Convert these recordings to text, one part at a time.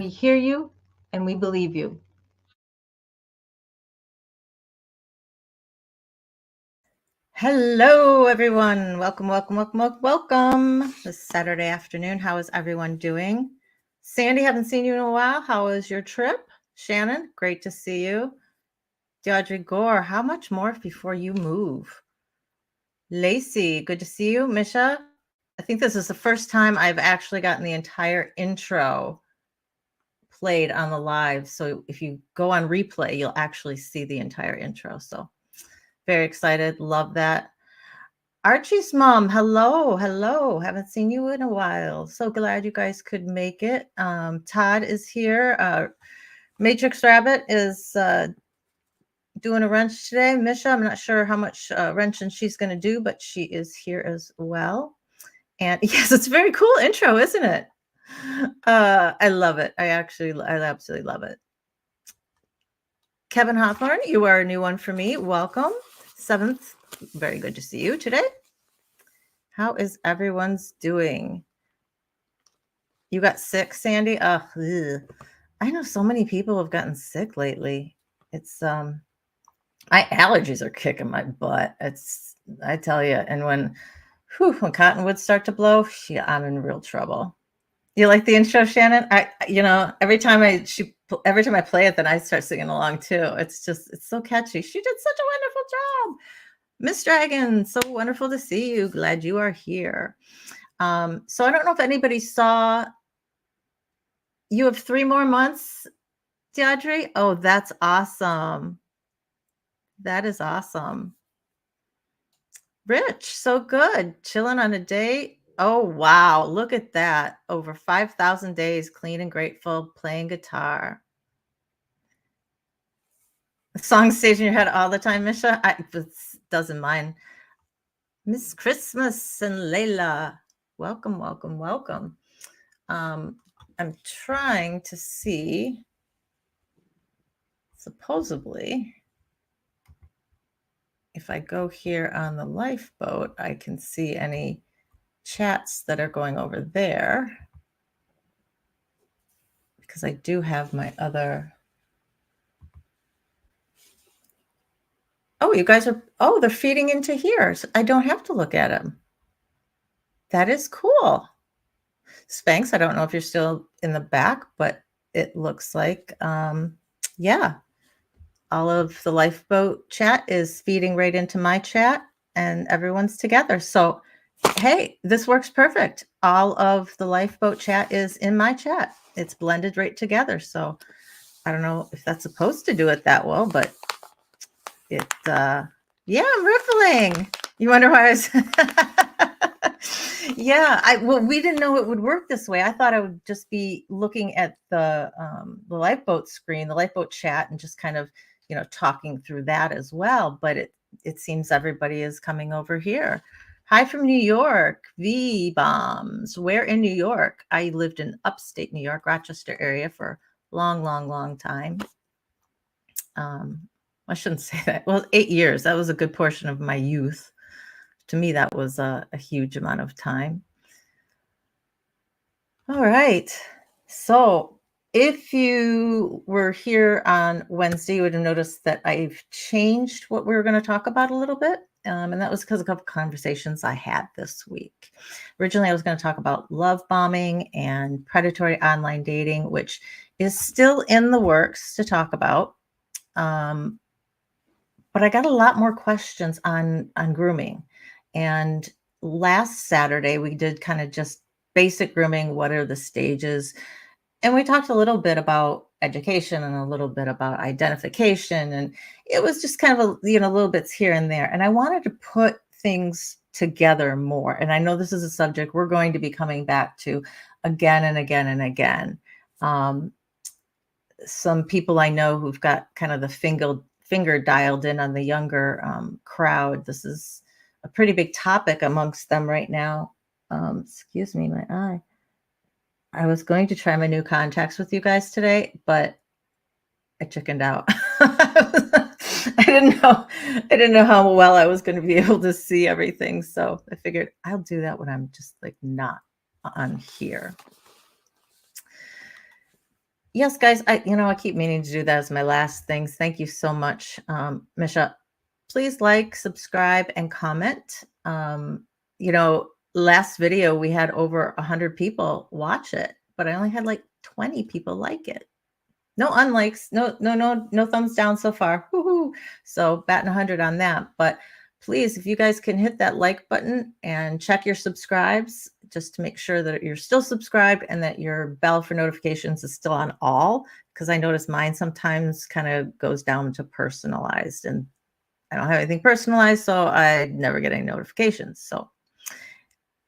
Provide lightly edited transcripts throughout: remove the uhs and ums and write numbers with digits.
We hear you and we believe you. Hello, everyone. Welcome, welcome, welcome, welcome, welcome. This Saturday afternoon. How is everyone doing? Sandy, haven't seen you in a while. How was your trip? Shannon, great to see you. Deaudre Gore, how much more before you move? Lacey, good to see you. Misha, I think this is the first time I've actually gotten the entire intro played on the live. So if you go on replay, you'll actually see the entire intro. So very excited. Love that. Archie's mom, hello. Haven't seen you in a while. So glad you guys could make it. Todd is here. Matrix Rabbit is doing a wrench today. Misha, I'm not sure how much wrenching she's going to do, but she is here as well. And yes, it's a very cool intro, isn't it? I love it. I absolutely love it. Kevin Hawthorne, you are a new one for me. Welcome. 7th. Very good to see you today. How is everyone's doing? You got sick, Sandy? I know so many people have gotten sick lately. It's my allergies are kicking my butt. I tell you. And when cottonwoods start to blow, I'm in real trouble. You like the intro, Shannon? Every time I play it, then I start singing along too. It's so catchy. She did such a wonderful job. Miss Dragon, so wonderful to see you. Glad you are here. So I don't know if anybody saw, you have 3 more months, Deaudre? Oh, that's awesome. That is awesome. Rich, so good. Chilling on a date. Oh, wow. Look at that. Over 5,000 days, clean and grateful, playing guitar. The song stays in your head all the time, Misha? It doesn't mind. Miss Christmas and Layla. Welcome, welcome, welcome. I'm trying to see, supposedly, if I go here on the lifeboat, I can see any chats that are going over there, because I do have my other. Oh, you guys are, they're feeding into here. So I don't have to look at them. That is cool. Spanx, I don't know if you're still in the back, but it looks like, yeah, all of the lifeboat chat is feeding right into my chat and everyone's together. So, hey, this works perfect. All of the lifeboat chat is in my chat. It's blended right together. So I don't know if that's supposed to do it that well, but it, yeah, I'm riffling. You wonder why I was, yeah, we didn't know it would work this way. I thought I would just be looking at the lifeboat screen, the lifeboat chat, and just kind of, talking through that as well. But it seems everybody is coming over here. Hi from New York, V-Bombs. Where in New York? I lived in upstate New York, Rochester area for a long, long, long time. I shouldn't say that. Well, 8 years. That was a good portion of my youth. To me, that was a huge amount of time. All right. So if you were here on Wednesday, you would have noticed that I've changed what we were going to talk about a little bit. And that was because of a couple conversations I had this week. Originally, I was going to talk about love bombing and predatory online dating, which is still in the works to talk about. But I got a lot more questions on grooming. And last Saturday, we did kind of just basic grooming. What are the stages? And we talked a little bit about education and a little bit about identification. And it was just kind of, little bits here and there. And I wanted to put things together more. And I know this is a subject we're going to be coming back to again and again and again. Some people I know who've got kind of the finger dialed in on the younger crowd. This is a pretty big topic amongst them right now. Excuse me, my eye. I was going to try my new contacts with you guys today, but I chickened out. I didn't know how well I was going to be able to see everything. So I figured I'll do that when I'm just like not on here. Yes, guys, I keep meaning to do that as my last things. Thank you so much, Misha. Please like, subscribe, and comment. Last video we had over 100 people watch it, but I only had like 20 people like it. No unlikes, no thumbs down so far. Woohoo! So batting 100 on that. But please, if you guys can hit that like button and check your subscribes just to make sure that you're still subscribed and that your bell for notifications is still on all, because I notice mine sometimes kind of goes down to personalized, and I don't have anything personalized, so I never get any notifications. So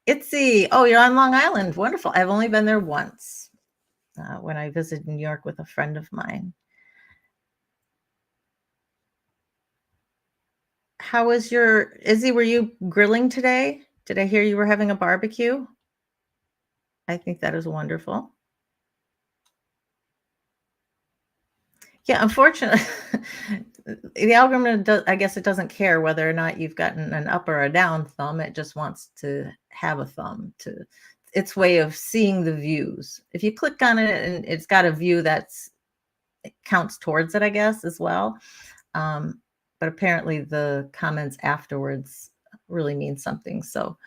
Itzy, oh, you're on Long Island. Wonderful. I've only been there once when I visited New York with a friend of mine. How was your Izzy, were you grilling today? Did I hear you were having a barbecue? I think that is wonderful. Yeah, unfortunately, the algorithm I guess it doesn't care whether or not you've gotten an up or a down thumb. It just wants to have a thumb to its way of seeing the views. If you click on it and it's got a view it counts towards it, I guess, as well. But apparently the comments afterwards really mean something. So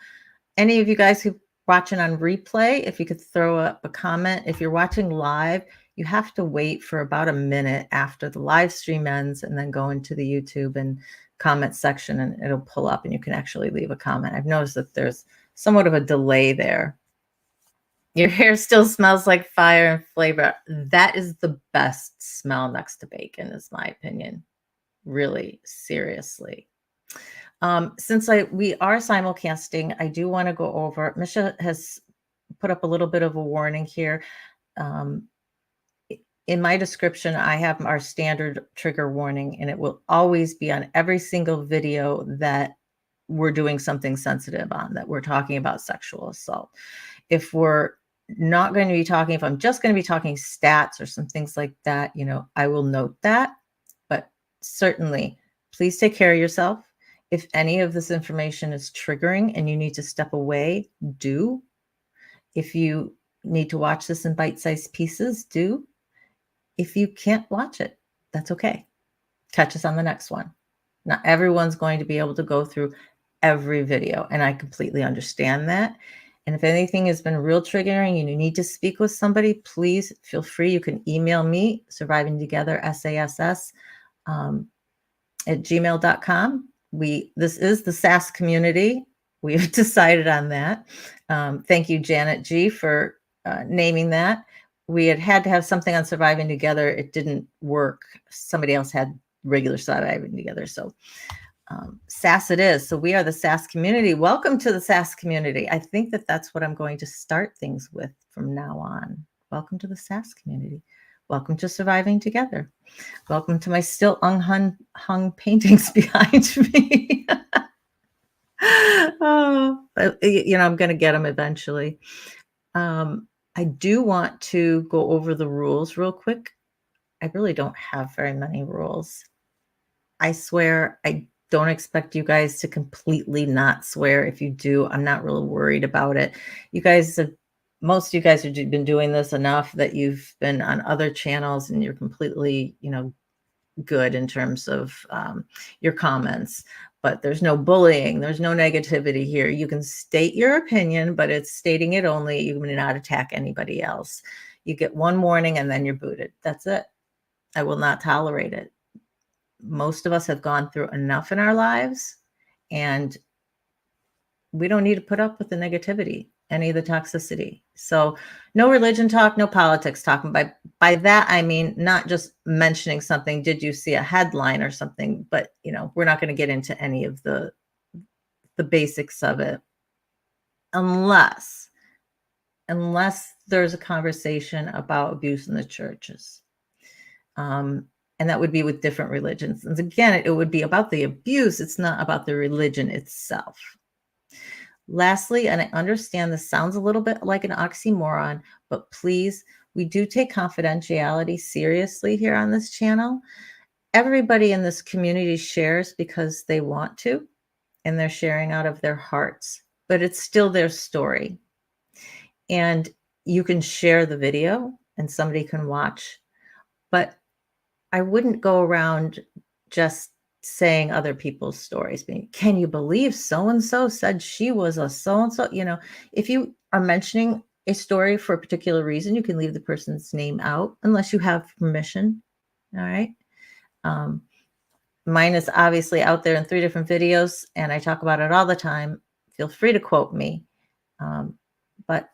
any of you guys who watching on replay, if you could throw up a comment. If you're watching live, you have to wait for about a minute after the live stream ends and then go into the YouTube and comment section, and it'll pull up and you can actually leave a comment. I've noticed that there's somewhat of a delay there. Your hair still smells like fire and flavor. That is the best smell next to bacon, is my opinion. Really, seriously. Since we are simulcasting, I do want to go over. Misha has put up a little bit of a warning here. In my description, I have our standard trigger warning, and it will always be on every single video that we're doing something sensitive on, that we're talking about sexual assault. If we're not going to be talking, if I'm just going to be talking stats or some things like that, I will note that. But certainly, please take care of yourself. If any of this information is triggering and you need to step away, do. If you need to watch this in bite-sized pieces, do. If you can't watch it, that's okay. Catch us on the next one. Not everyone's going to be able to go through every video, and I completely understand that. And if anything has been real triggering and you need to speak with somebody, please feel free. You can email me, survivingtogether, at gmail.com. This is the SAS community. We've decided on that. Thank you, Janet G, for naming that. We had to have something on Surviving Together. It didn't work. Somebody else had regular Surviving Together. So SAS it is. So we are the SAS community. Welcome to the SAS community. I think that's what I'm going to start things with from now on. Welcome to the SAS community. Welcome to Surviving Together. Welcome to my still hung paintings behind me. Oh, I'm going to get them eventually. I do want to go over the rules real quick. I really don't have very many rules. I swear, I don't expect you guys to completely not swear. If you do, I'm not really worried about it. Most of you guys have been doing this enough that you've been on other channels and you're completely, good in terms of your comments. But there's no bullying. There's no negativity here. You can state your opinion, but it's stating it only. You may not attack anybody else. You get one warning and then you're booted. That's it. I will not tolerate it. Most of us have gone through enough in our lives, and we don't need to put up with the negativity, any of the toxicity. So no religion talk, no politics talk. By that, I mean, not just mentioning something, did you see a headline or something, but we're not going to get into any of the basics of it unless there's a conversation about abuse in the churches. And that would be with different religions. And again, it would be about the abuse. It's not about the religion itself. Lastly, and I understand this sounds a little bit like an oxymoron, but please, we do take confidentiality seriously here on this channel. Everybody in this community shares because they want to, and they're sharing out of their hearts, but it's still their story. And you can share the video and somebody can watch. But I wouldn't go around just saying other people's stories. Can you believe so and so said she was a so and so? If you are mentioning a story for a particular reason, you can leave the person's name out unless you have permission. All right. Mine is obviously out there in 3 different videos, and I talk about it all the time. Feel free to quote me. But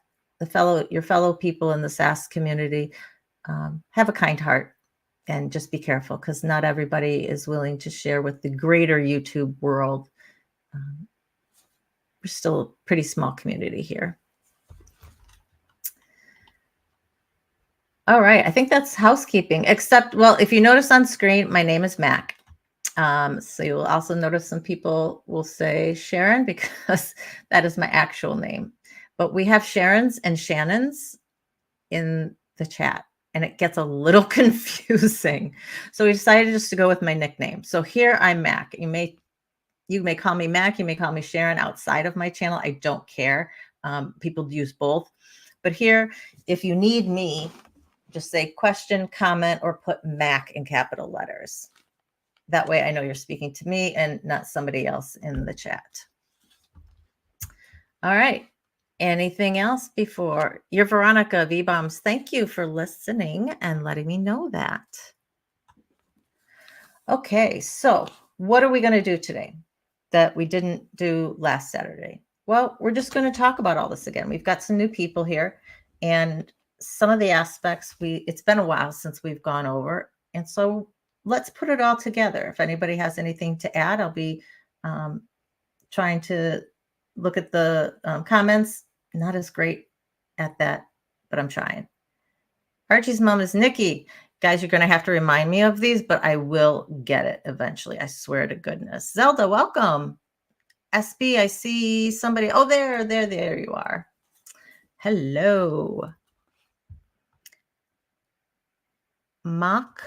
your fellow people in the SaaS community, have a kind heart and just be careful, because not everybody is willing to share with the greater YouTube world. We're still a pretty small community here. All right. I think that's housekeeping, except, well, if you notice on screen, my name is Mac. So you'll also notice some people will say Sharon because that is my actual name. But we have Sharons and Shannons in the chat, and it gets a little confusing. So we decided just to go with my nickname. So here I'm Mac. You may call me Mac. You may call me Sharon outside of my channel. I don't care. People use both. But here, if you need me, just say question, comment, or put Mac in capital letters. That way I know you're speaking to me and not somebody else in the chat. All right. Anything else before? You're Veronica V-Bombs. Thank you for listening and letting me know that. Okay, so what are we going to do today that we didn't do last Saturday? Well, we're just going to talk about all this again. We've got some new people here, and some of the aspects it's been a while since we've gone over. And so let's put it all together. If anybody has anything to add, I'll be trying to look at the comments. Not as great at that, but I'm trying. Archie's mom is Nikki. Guys, you're going to have to remind me of these, but I will get it eventually. I swear to goodness. Zelda, welcome. SB, I see somebody. Oh, there you are. Hello. Mock.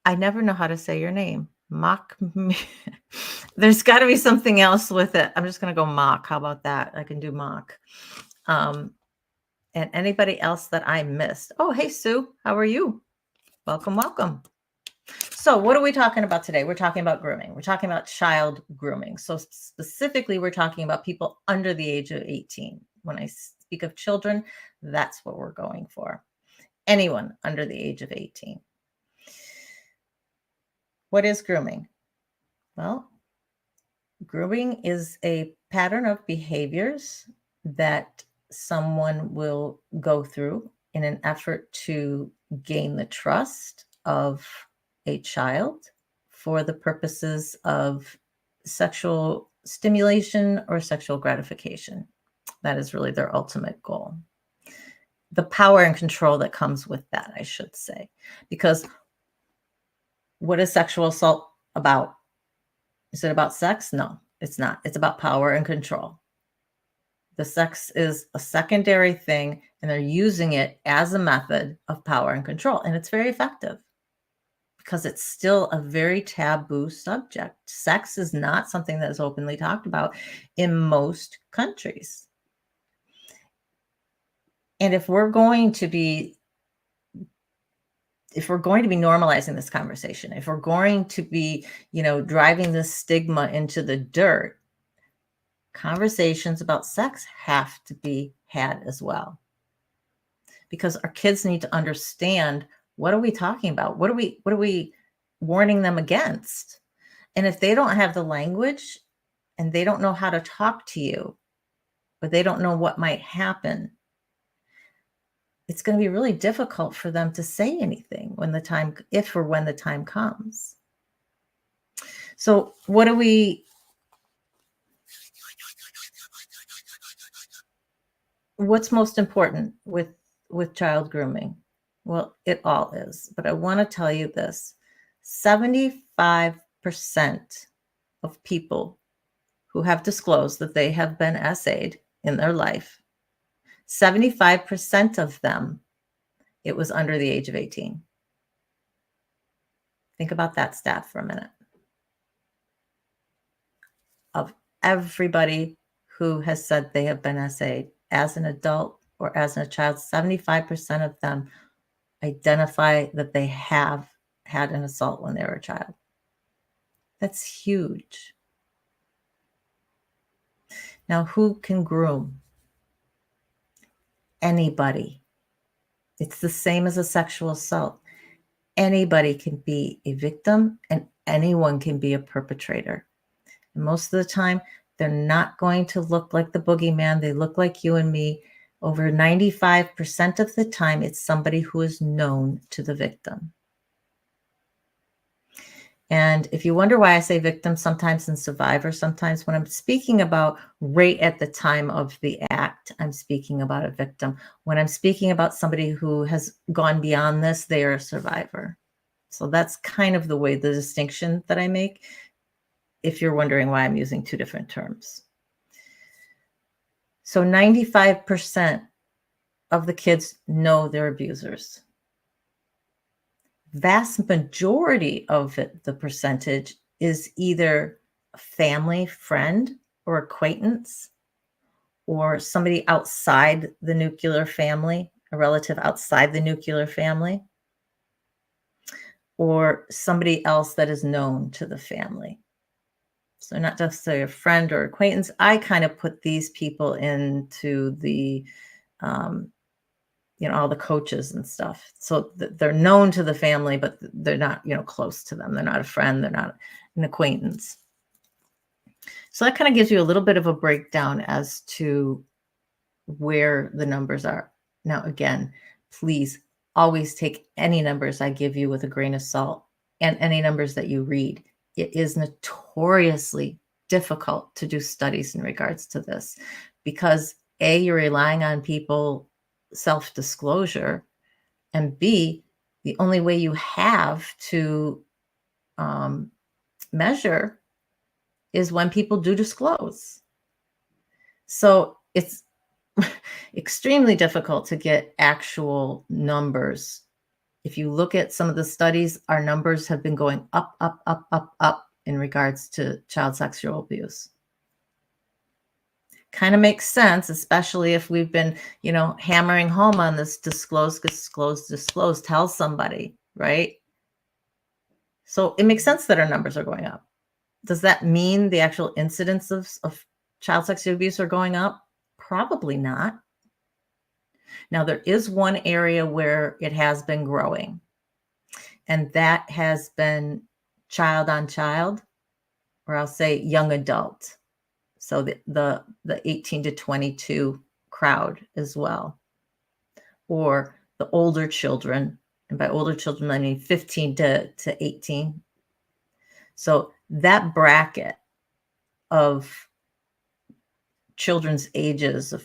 I never know how to say your name. Mock. There's got to be something else with it. I'm just going to go mock. How about that? I can do mock. And anybody else that I missed. Oh, hey, Sue. How are you? Welcome, welcome. So what are we talking about today? We're talking about grooming. We're talking about child grooming. So specifically, we're talking about people under the age of 18. When I speak of children, that's what we're going for. Anyone under the age of 18. What is grooming? Well, grooming is a pattern of behaviors that someone will go through in an effort to gain the trust of a child for the purposes of sexual stimulation or sexual gratification. That is really their ultimate goal. The power and control that comes with that, I should say. Because what is sexual assault about? Is it about sex? No, it's not. It's about power and control. The sex is a secondary thing, and they're using it as a method of power and control. And it's very effective because it's still a very taboo subject. Sex is not something that is openly talked about in most countries. And if we're going to be normalizing this conversation, if we're going to be, driving this stigma into the dirt, conversations about sex have to be had as well. Because our kids need to understand, what are we talking about? What are we warning them against? And if they don't have the language and they don't know how to talk to you, but they don't know what might happen, it's going to be really difficult for them to say anything when the time comes. So what's most important with child grooming? Well, it all is, but I want to tell you this. 75% of people who have disclosed that they have been SA'd in their life, 75% of them, it was under the age of 18. Think about that stat for a minute. Of everybody who has said they have been SA'd as an adult, or as a child, 75% of them identify that they have had an assault when they were a child. That's huge. Now, who can groom? Anybody. It's the same as a sexual assault. Anybody can be a victim and anyone can be a perpetrator. And most of the time, they're not going to look like the boogeyman. They look like you and me. Over 95% of the time, it's somebody who is known to the victim. And if you wonder why I say victim sometimes and survivor sometimes, when I'm speaking about right at the time of the act, I'm speaking about a victim. When I'm speaking about somebody who has gone beyond this, they are a survivor. So that's kind of the way, the distinction that I make, if you're wondering why I'm using two different terms. So 95% of the kids know their abusers. Vast majority of it, the percentage, is either a family, friend, or acquaintance, or somebody outside the nuclear family, a relative outside the nuclear family, or somebody else that is known to the family. So not just a friend or acquaintance. I kind of put these people into the all the coaches and stuff. So they're known to the family, but they're not, close to them. They're not a friend. They're not an acquaintance. So that kind of gives you a little bit of a breakdown as to where the numbers are. Now, again, please always take any numbers I give you with a grain of salt, and any numbers that you read. It is notoriously difficult to do studies in regards to this because A, you're relying on people self-disclosure, and B, the only way you have to measure is when people do disclose. So it's extremely difficult to get actual numbers. If you look at some of the studies, our numbers have been going up, up, up, up, up in regards to child sexual abuse. Kind of makes sense, especially if we've been, hammering home on this disclose, tell somebody, right? So it makes sense that our numbers are going up. Does that mean the actual incidence of child sexual abuse are going up? Probably not. Now, there is one area where it has been growing, and that has been child on child, or I'll say young adult. So the 18 to 22 crowd as well, or the older children. And by older children, I mean 15 to 18. So that bracket of children's ages, of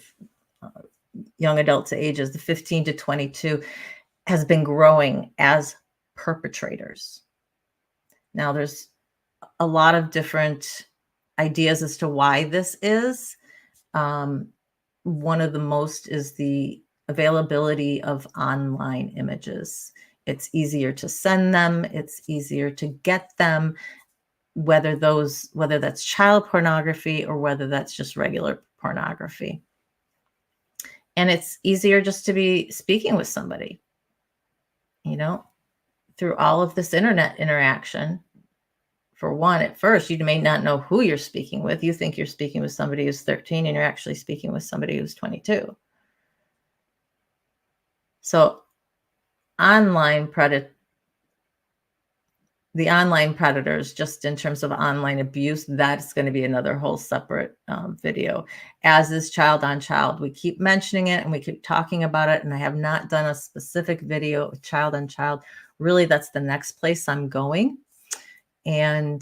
young adults ages, the 15 to 22, has been growing as perpetrators. Now, there's a lot of different ideas as to why this is. One of the most is the availability of online images. It's easier to send them. It's easier to get them, whether that's child pornography or whether that's just regular pornography. And it's easier just to be speaking with somebody, through all of this internet interaction. For one, at first, you may not know who you're speaking with. You think you're speaking with somebody who's 13 and you're actually speaking with somebody who's 22. So the online predators, just in terms of online abuse, that's going to be another whole separate video, as is child on child. We keep mentioning it and we keep talking about it, and I have not done a specific video of child on child. Really, that's the next place I'm going. And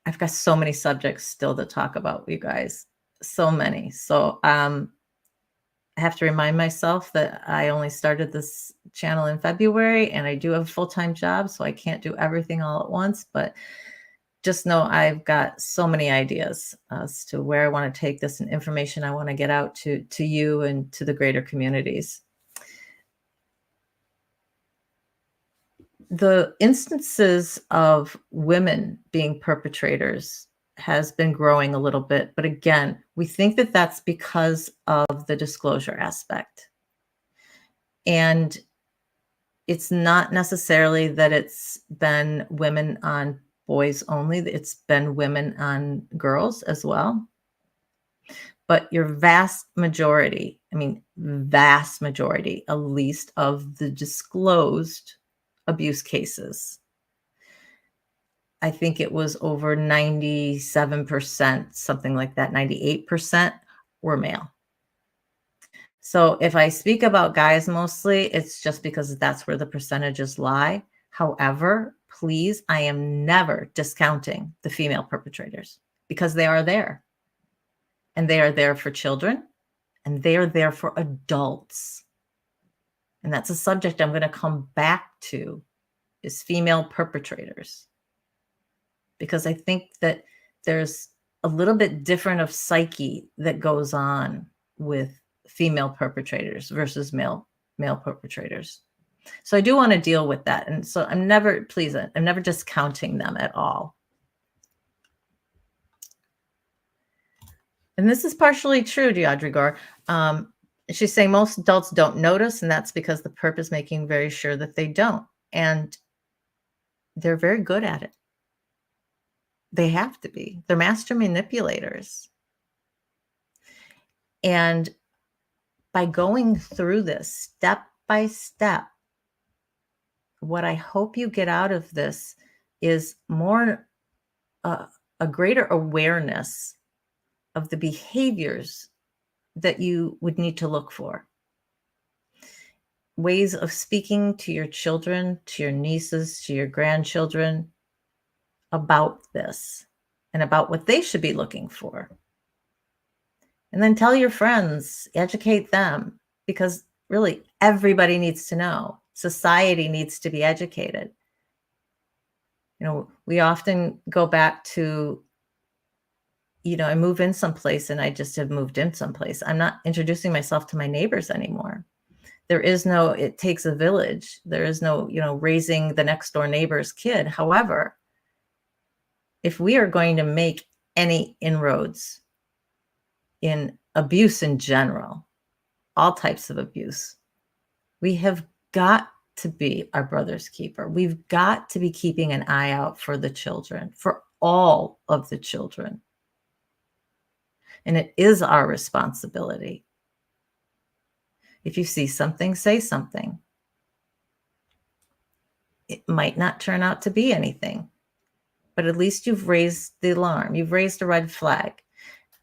I've got so many subjects still to talk about, you guys. So many. So I have to remind myself that I only started this channel in February, and I do have a full-time job, so I can't do everything all at once. But just know I've got so many ideas as to where I want to take this and information I want to get out to you and to the greater communities. The instances of women being perpetrators has been growing a little bit. But again, we think that that's because of the disclosure aspect. And it's not necessarily that it's been women on boys only, it's been women on girls as well. But your vast majority, vast majority, at least, of the disclosed abuse cases, I think it was over 97%, something like that, 98% were male. So if I speak about guys mostly, it's just because that's where the percentages lie. However, please, I am never discounting the female perpetrators because they are there. And they are there for children, and they are there for adults. And that's a subject I'm going to come back to, is female perpetrators. Because I think that there's a little bit different of psyche that goes on with female perpetrators versus male perpetrators. So I do want to deal with that. And so I'm never discounting them at all. And this is partially true, Deaudre Gore. She's saying most adults don't notice, and that's because the perp is making very sure that they don't. And they're very good at it. They have to be. They're master manipulators. And by going through this step by step, what I hope you get out of this is more a greater awareness of the behaviors that you would need to look for. Ways of speaking to your children, to your nieces, to your grandchildren about this and about what they should be looking for. And then tell your friends, educate them, because really everybody needs to know. Society needs to be educated. We often go back to, I move in someplace and I just have moved in someplace. I'm not introducing myself to my neighbors anymore. There is no, it takes a village. There is no, raising the next door neighbor's kid. However, if we are going to make any inroads in abuse in general, all types of abuse, we have got to be our brother's keeper. We've got to be keeping an eye out for the children, for all of the children. And it is our responsibility. If you see something, say something. It might not turn out to be anything, but at least you've raised the alarm. You've raised a red flag.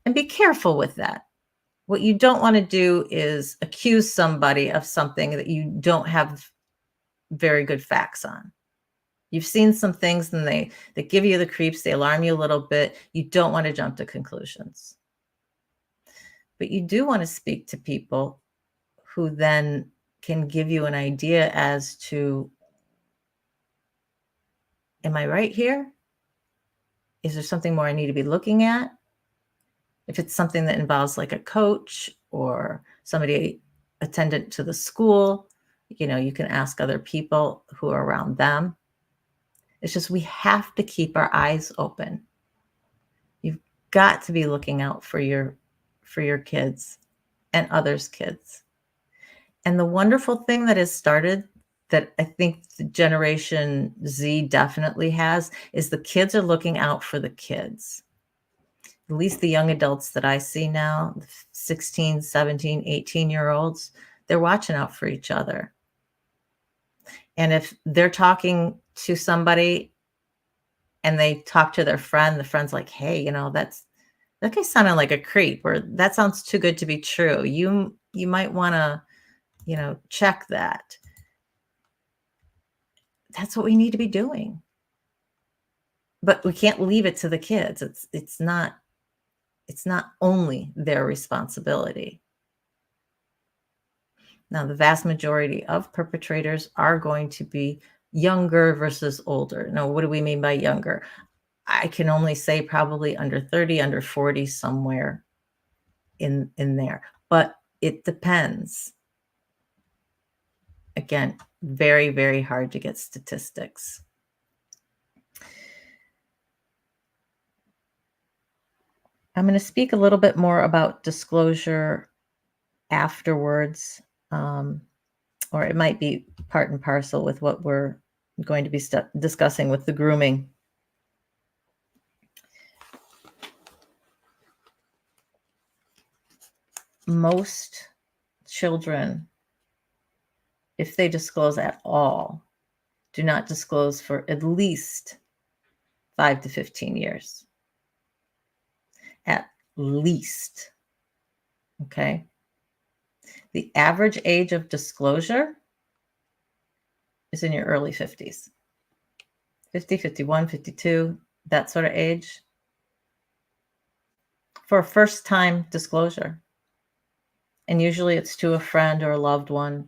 And be careful with that. What you don't want to do is accuse somebody of something that you don't have very good facts on. You've seen some things and they give you the creeps, they alarm you a little bit. You don't want to jump to conclusions. But you do want to speak to people who then can give you an idea as to, am I right here? Is there something more I need to be looking at? If it's something that involves like a coach or somebody attendant to the school, you can ask other people who are around them. It's just we have to keep our eyes open. You've got to be looking out for your kids and others' kids. And the wonderful thing that has started, that I think the Generation Z definitely has, is the kids are looking out for the kids. At least the young adults that I see now, 16, 17, 18-year-olds, they're watching out for each other. And if they're talking to somebody and they talk to their friend, the friend's like, hey, that guy sounded like a creep, or that sounds too good to be true. You might want to, check that. That's what we need to be doing. But we can't leave it to the kids. It's not only their responsibility. Now, the vast majority of perpetrators are going to be younger versus older. Now, what do we mean by younger? I can only say probably under 30, under 40, somewhere in there. But it depends. Again, very, very hard to get statistics. I'm going to speak a little bit more about disclosure afterwards, or it might be part and parcel with what we're going to be discussing with the grooming. Most children, if they disclose at all, do not disclose for at least 5 to 15 years. At least. Okay. The average age of disclosure is in your early 50s. 50, 51, 52, that sort of age. For a first-time disclosure. And usually it's to a friend or a loved one.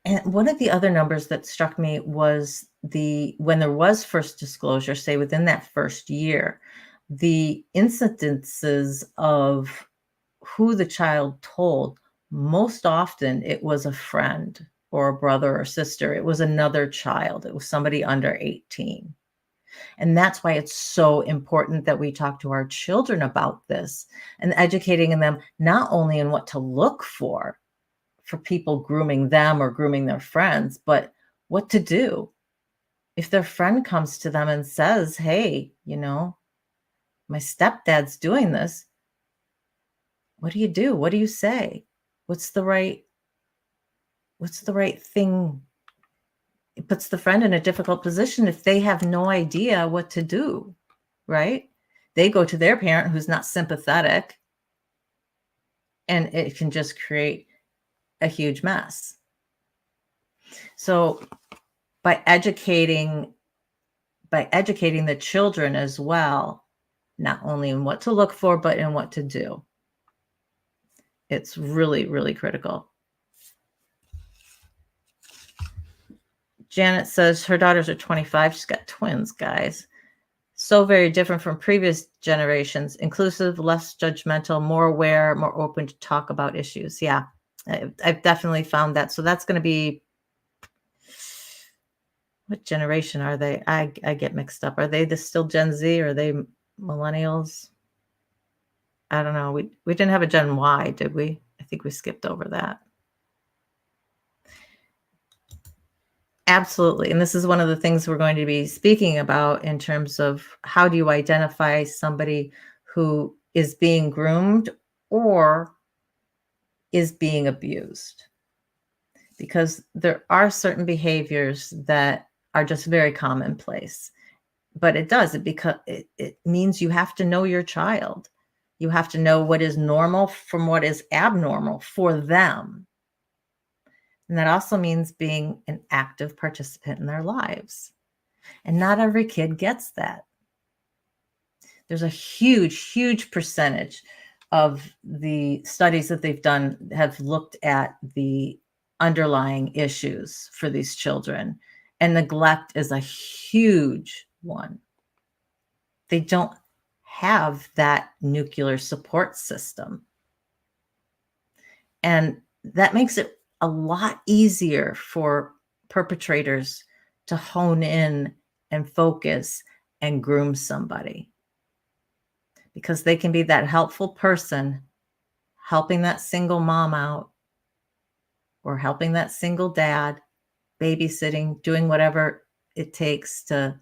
And one of the other numbers that struck me was when there was first disclosure, say within that first year, the incidences of who the child told, most often it was a friend or a brother or sister. It was another child. It was somebody under 18. And that's why it's so important that we talk to our children about this and educating them not only in what to look for people grooming them or grooming their friends, but what to do. If their friend comes to them and says, hey, my stepdad's doing this, what do you do? What do you say? What's the right thing? It puts the friend in a difficult position if they have no idea what to do, right? They go to their parent who's not sympathetic, and it can just create a huge mess. So by educating the children as well, not only in what to look for, but in what to do, it's really, really critical. Janet says her daughters are 25. She's got twins, guys. So very different from previous generations, inclusive, less judgmental, more aware, more open to talk about issues. Yeah, I've definitely found that. So that's going to be, what generation are they? I get mixed up. Are they still Gen Z or are they millennials? I don't know. We didn't have a Gen Y, did we? I think we skipped over that. Absolutely. And this is one of the things we're going to be speaking about in terms of how do you identify somebody who is being groomed or is being abused. Because there are certain behaviors that are just very commonplace. But it means you have to know your child. You have to know what is normal from what is abnormal for them. And that also means being an active participant in their lives. And not every kid gets that. There's a huge, huge percentage of the studies that they've done have looked at the underlying issues for these children. And neglect is a huge one. They don't have that nuclear support system. And that makes it a lot easier for perpetrators to hone in and focus and groom somebody, because they can be that helpful person helping that single mom out or helping that single dad, babysitting, doing whatever it takes to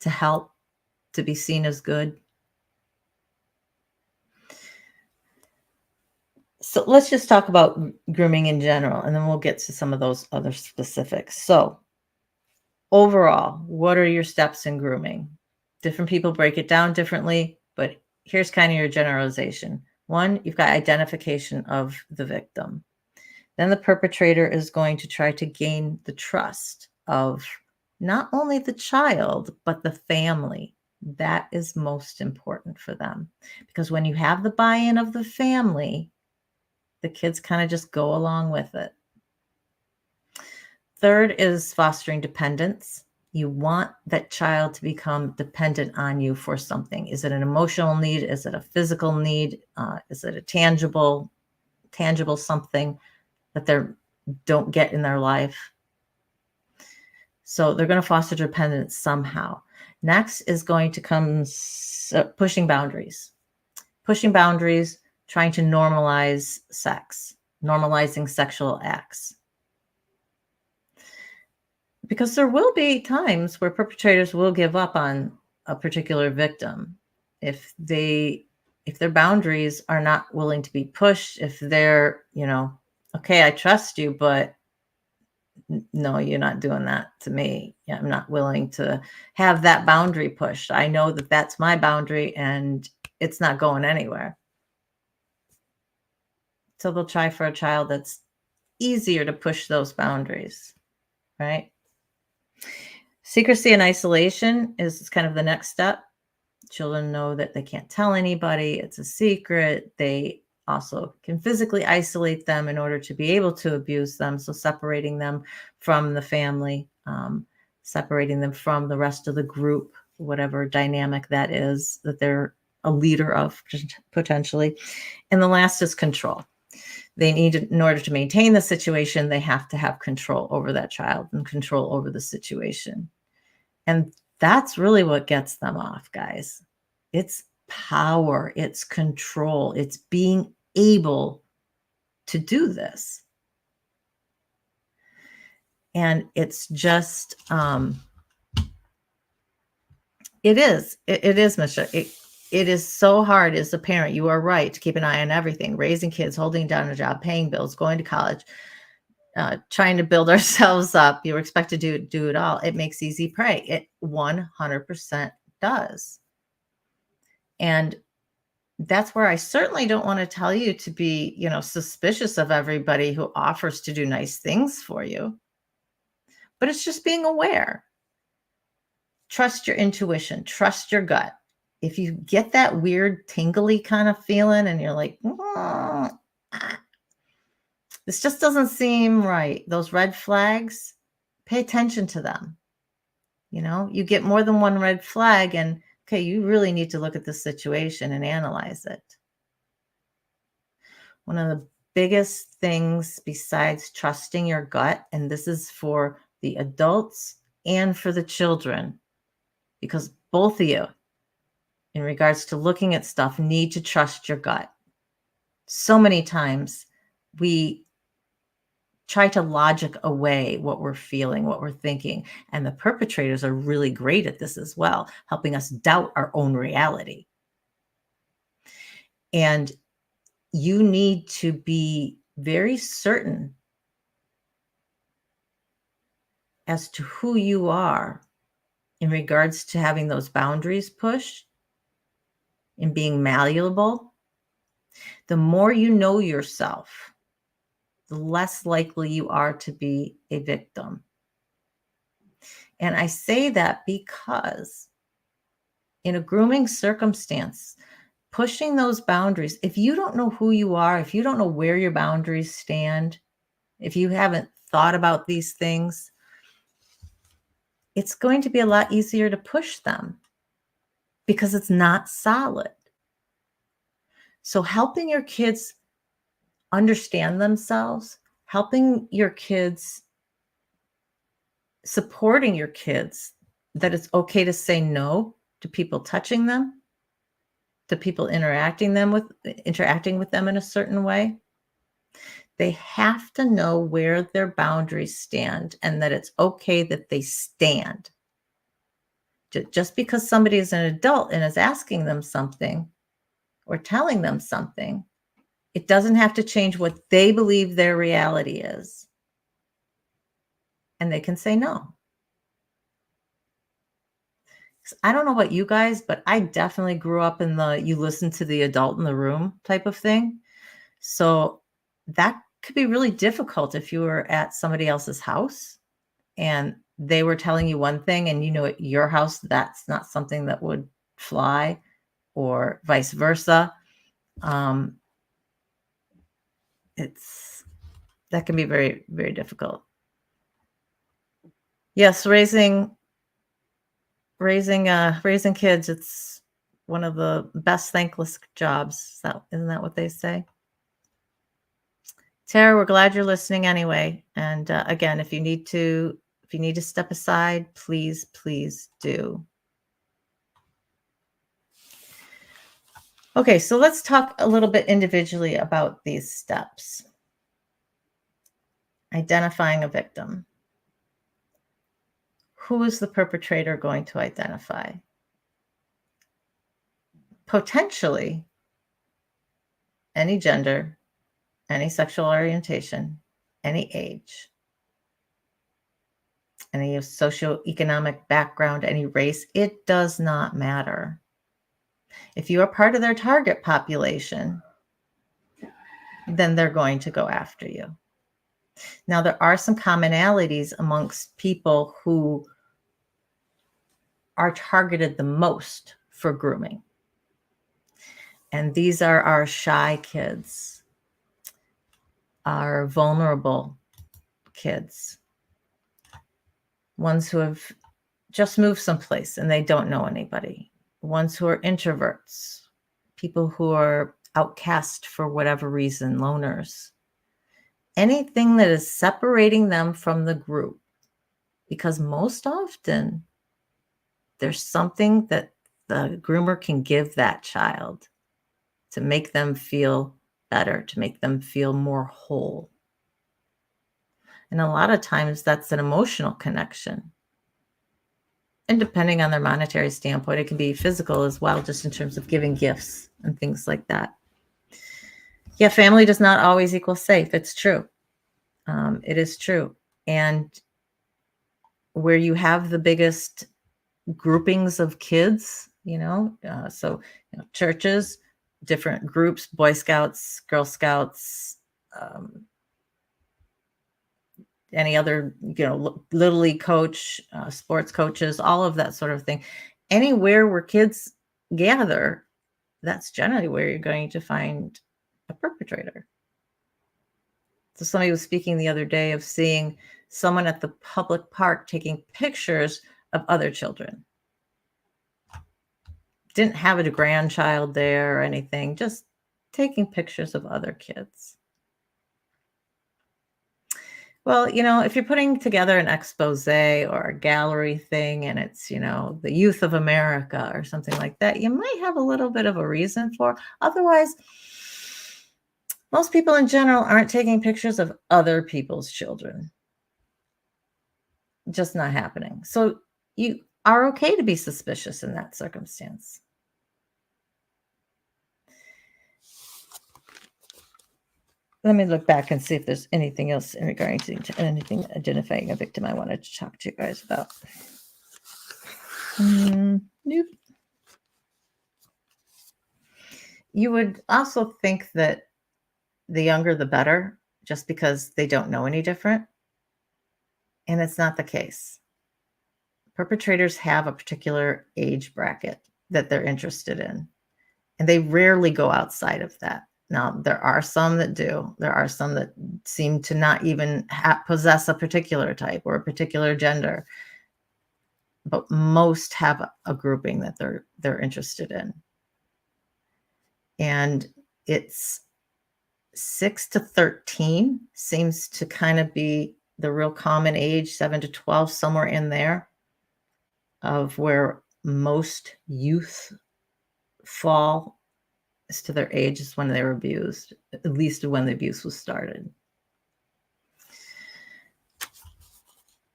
help, to be seen as good. So let's just talk about grooming in general, and then we'll get to some of those other specifics. So overall, what are your steps in grooming? Different people break it down differently, but here's kind of your generalization. 1, you've got identification of the victim. Then the perpetrator is going to try to gain the trust of not only the child, but the family. That is most important for them, because when you have the buy-in of the family, the kids kind of just go along with it. 3rd is fostering dependence. You want that child to become dependent on you for something. Is it an emotional need? Is it a physical need? Is it a tangible something that they don't get in their life? So they're going to foster dependence somehow. Next is going to come pushing boundaries. Pushing boundaries, trying to normalize sex, normalizing sexual acts. Because there will be times where perpetrators will give up on a particular victim if their boundaries are not willing to be pushed, if they're, okay, I trust you, but no, you're not doing that to me. I'm not willing to have that boundary pushed. I know that that's my boundary and it's not going anywhere. So they'll try for a child that's easier to push those boundaries, right? Secrecy and isolation is kind of the next step. Children know that they can't tell anybody. It's a secret. They also can physically isolate them in order to be able to abuse them. So separating them from the family, separating them from the rest of the group, whatever dynamic that is that they're a leader of potentially. And the last is control. They need, in order to maintain the situation, they have to have control over that child and control over the situation. And that's really what gets them off, guys. It's power, it's control, it's being able to do this. And it's just, it is, Michelle. It is so hard as a parent. You are right to keep an eye on everything, raising kids, holding down a job, paying bills, going to college, trying to build ourselves up. You're expected to do it all. It makes easy prey. It 100% does. And that's where I certainly don't want to tell you to be, suspicious of everybody who offers to do nice things for you. But it's just being aware. Trust your intuition, trust your gut. If you get that weird tingly kind of feeling and you're like, this just doesn't seem right, those red flags, pay attention to them. You get more than one red flag and, okay, you really need to look at the situation and analyze it. One of the biggest things besides trusting your gut, and this is for the adults and for the children, because both of you, in regards to looking at stuff, need to trust your gut. So many times we try to logic away what we're feeling, what we're thinking. And the perpetrators are really great at this as well, helping us doubt our own reality. And you need to be very certain as to who you are in regards to having those boundaries pushed and being malleable. The more you know yourself, the less likely you are to be a victim. And I say that because in a grooming circumstance, pushing those boundaries, if you don't know who you are, if you don't know where your boundaries stand, if you haven't thought about these things, it's going to be a lot easier to push them because it's not solid. So helping your kids understand themselves, helping your kids, supporting your kids that it's okay to say no to people touching them, to people interacting with them in a certain way. They have to know where their boundaries stand and that it's okay that they stand. Just because somebody is an adult and is asking them something or telling them something, it doesn't have to change what they believe their reality is. And they can say no. I don't know about you guys, but I definitely grew up in the you listen to the adult in the room type of thing. So that could be really difficult if you were at somebody else's house and they were telling you one thing and at your house, that's not something that would fly, or vice versa. That can be very, very difficult. Yes, raising kids, it's one of the best thankless jobs. Isn't that what they say? Tara, we're glad you're listening anyway. And again, if you need to step aside, please do. Okay, so let's talk a little bit individually about these steps. Identifying a victim. Who is the perpetrator going to identify? Potentially any gender, any sexual orientation, any age, any socioeconomic background, any race. It does not matter. If you are part of their target population, then they're going to go after you. Now, there are some commonalities amongst people who are targeted the most for grooming. And these are our shy kids, our vulnerable kids, ones who have just moved someplace and they don't know anybody, ones who are introverts, people who are outcast for whatever reason, loners. Anything that is separating them from the group, because most often there's something that the groomer can give that child to make them feel better, to make them feel more whole. And a lot of times that's an emotional connection. And depending on their monetary standpoint, it can be physical as well, just in terms of giving gifts and things like that. Yeah, family does not always equal safe. It's true. It is true. And where you have the biggest groupings of kids, churches, different groups, Boy Scouts, Girl Scouts, any other, Little League coach, sports coaches, all of that sort of thing. Anywhere where kids gather, that's generally where you're going to find a perpetrator. So somebody was speaking the other day of seeing someone at the public park taking pictures of other children. Didn't have a grandchild there or anything, just taking pictures of other kids. Well, if you're putting together an expose or a gallery thing and it's, the youth of America or something like that, you might have a little bit of a reason for. Otherwise, most people in general aren't taking pictures of other people's children. Just not happening. So you are okay to be suspicious in that circumstance. Let me look back and see if there's anything else in regarding to anything identifying a victim I wanted to talk to you guys about. Nope. You would also think that the younger the better, just because they don't know any different. And it's not the case. Perpetrators have a particular age bracket that they're interested in, and they rarely go outside of that. Now, there are some that do. There are some that seem to not even possess a particular type or a particular gender, but most have a grouping that they're interested in. And it's 6 to 13 seems to kind of be the real common age, 7 to 12, somewhere in there, of where most youth fall as to their age is when they were abused, at least when the abuse was started.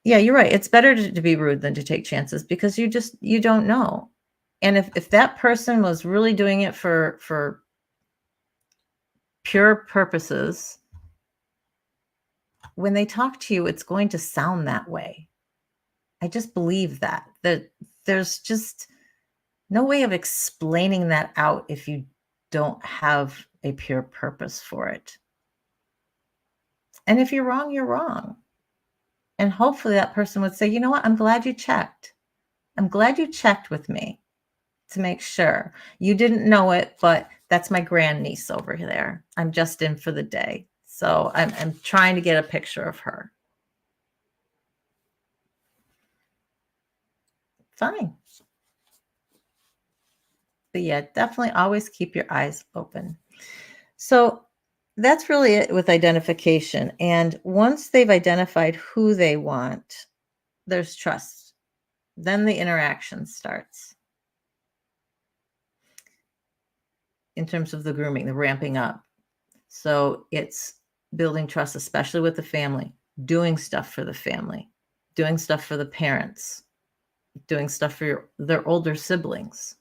Yeah, you're right. It's better to be rude than to take chances, because you don't know. And if that person was really doing it for pure purposes, when they talk to you, it's going to sound that way. I just believe that there's just no way of explaining that out if you don't have a pure purpose for it. And if you're wrong, you're wrong. And hopefully that person would say, you know what? I'm glad you checked. I'm glad you checked with me to make sure. You didn't know it, but that's my grandniece over there. I'm just in for the day. So I'm trying to get a picture of her. Fine. But yeah, definitely always keep your eyes open. So that's really it with identification. And once they've identified who they want, there's trust. Then the interaction starts. in terms of the grooming, the ramping up. So it's building trust, especially with the family, doing stuff for the family, doing stuff for the parents, doing stuff for their older siblings,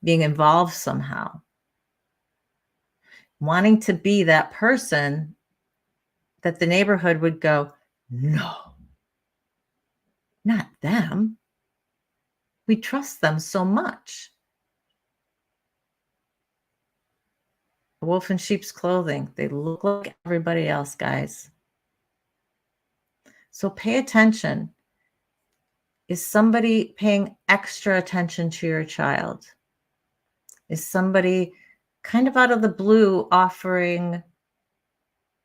being involved somehow, wanting to be that person that the neighborhood would go, no, not them. We trust them so much. A wolf in sheep's clothing. They look like everybody else, guys. So pay attention. Is somebody paying extra attention to your child? Is somebody kind of out of the blue offering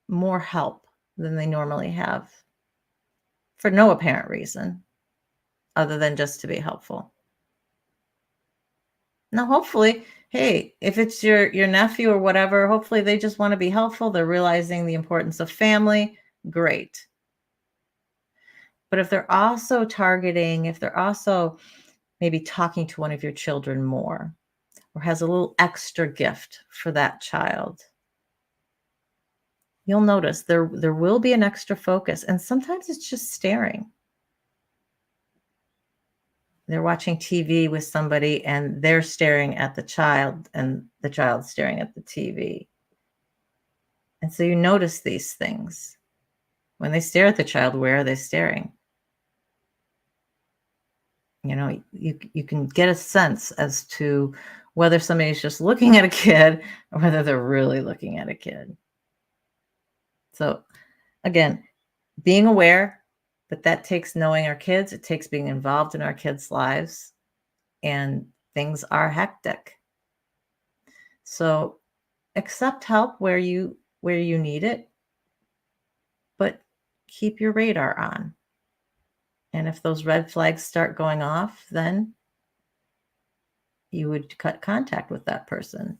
more help than they normally have for no apparent reason other than just to be helpful? Now, hopefully, hey, if it's your nephew or whatever, hopefully they just want to be helpful. They're realizing the importance of family. Great. But if they're also targeting, if they're also maybe talking to one of your children more, or has a little extra gift for that child, you'll notice there will be an extra focus. And sometimes it's just staring. They're watching TV with somebody and they're staring at the child and the child's staring at the TV. And so you notice these things. When they stare at the child, where are they staring? You can get a sense as to whether somebody's just looking at a kid or whether they're really looking at a kid. So again, being aware, but that takes knowing our kids. It takes being involved in our kids' lives, and things are hectic. So accept help where you need it, but keep your radar on. And if those red flags start going off, then you would cut contact with that person.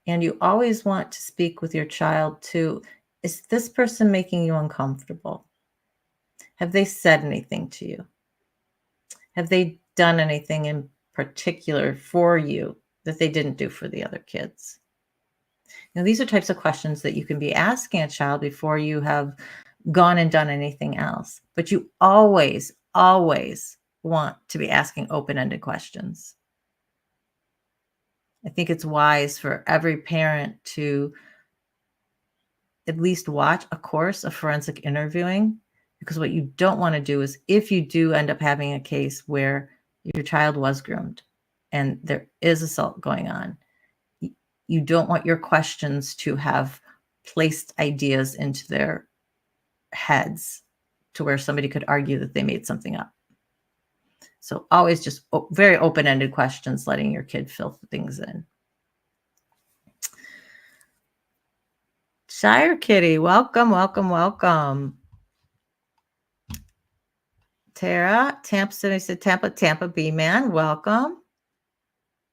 And you always want to speak with your child too. Is this person making you uncomfortable? Have they said anything to you? Have they done anything in particular for you that they didn't do for the other kids? These are types of questions that you can be asking a child before you have gone and done anything else. But you always, always want to be asking open-ended questions. I think it's wise for every parent to at least watch a course of forensic interviewing, because what you don't want to do is, if you do end up having a case where your child was groomed and there is assault going on, you don't want your questions to have placed ideas into their heads to where somebody could argue that they made something up. So always just very open-ended questions, letting your kid fill things in. Shire Kitty, welcome, welcome, welcome. Tara, Tampa B man, welcome.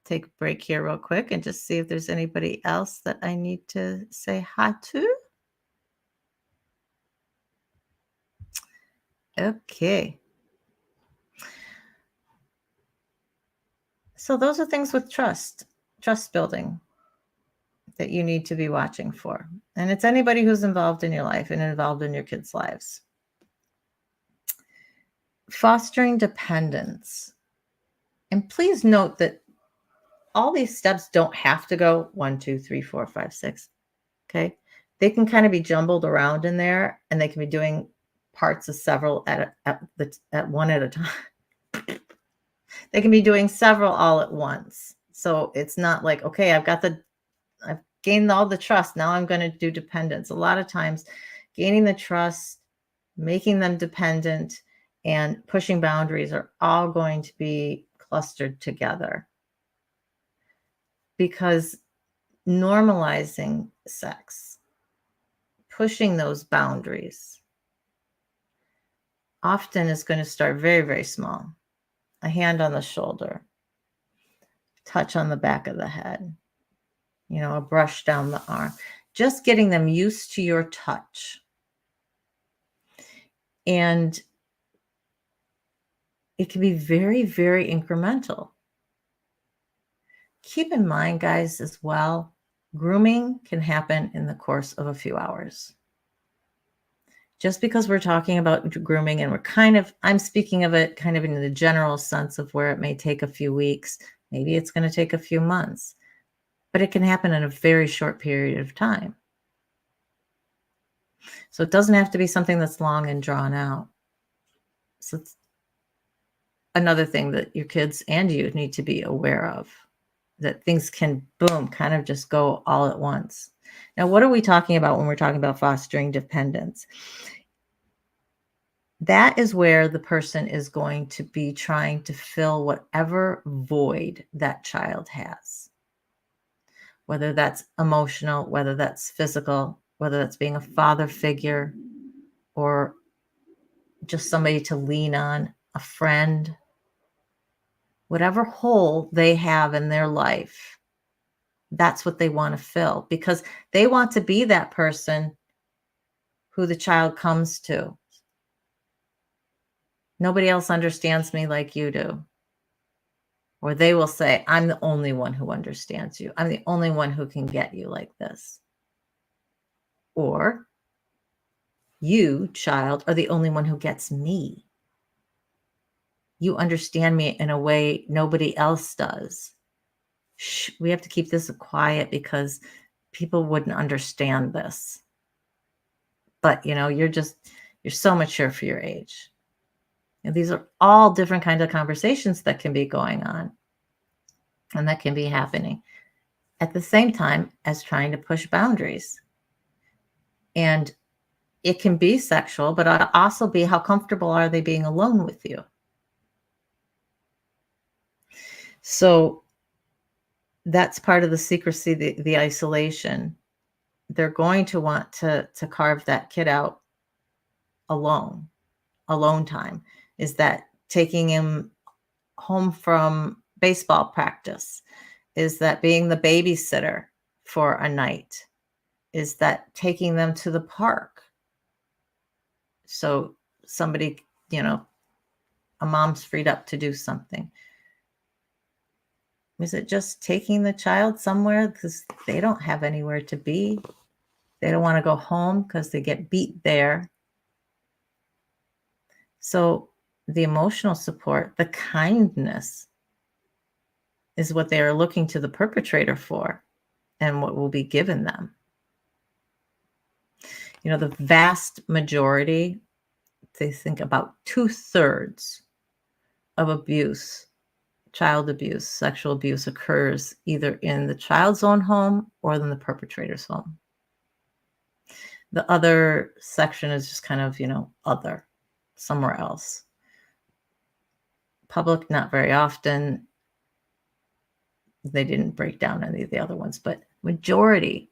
Take a break here real quick and just see if there's anybody else that I need to say hi to. Okay. So those are things with trust building that you need to be watching for. And it's anybody who's involved in your life and involved in your kids' lives. Fostering dependence. And please note that all these steps don't have to go 1, 2, 3, 4, 5, 6. Okay. They can kind of be jumbled around in there, and they can be doing parts of several at one at a time. They can be doing several all at once. So it's not like, okay, I've gained all the trust. Now I'm going to do dependence. A lot of times gaining the trust, making them dependent, and pushing boundaries are all going to be clustered together, because normalizing sex, pushing those boundaries, often is going to start very, very small. A hand on the shoulder, touch on the back of the head, a brush down the arm, just getting them used to your touch. And it can be very, very incremental. Keep in mind, guys, as well, grooming can happen in the course of a few hours. Just because we're talking about grooming and I'm speaking of it kind of in the general sense of where it may take a few weeks, maybe it's going to take a few months, but it can happen in a very short period of time. So it doesn't have to be something that's long and drawn out. So it's another thing that your kids and you need to be aware of, that things can, boom, kind of just go all at once. Now, what are we talking about when we're talking about fostering dependence? That is where the person is going to be trying to fill whatever void that child has, whether that's emotional, whether that's physical, whether that's being a father figure or just somebody to lean on, a friend, whatever hole they have in their life. That's what they want to fill, because they want to be that person who the child comes to. Nobody else understands me like you do. Or they will say, I'm the only one who understands you. I'm the only one who can get you like this. Or you, child, are the only one who gets me. You understand me in a way nobody else does. Shh, we have to keep this quiet because people wouldn't understand this. But, you're so mature for your age. And these are all different kinds of conversations that can be going on and that can be happening at the same time as trying to push boundaries. And it can be sexual, but it'll also be how comfortable are they being alone with you? So that's part of the secrecy, the isolation. They're going to want to carve that kid out alone time. Is that taking him home from baseball practice? Is that being the babysitter for a night? Is that taking them to the park? So somebody, a mom's freed up to do something. Is it just taking the child somewhere because they don't have anywhere to be? They don't want to go home because they get beat there. So the emotional support, the kindness is what they are looking to the perpetrator for and what will be given them. The vast majority, they think about 2/3 of abuse, child abuse, sexual abuse occurs either in the child's own home or in the perpetrator's home. The other section is just kind of, other, somewhere else. Public, not very often. They didn't break down any of the other ones, but majority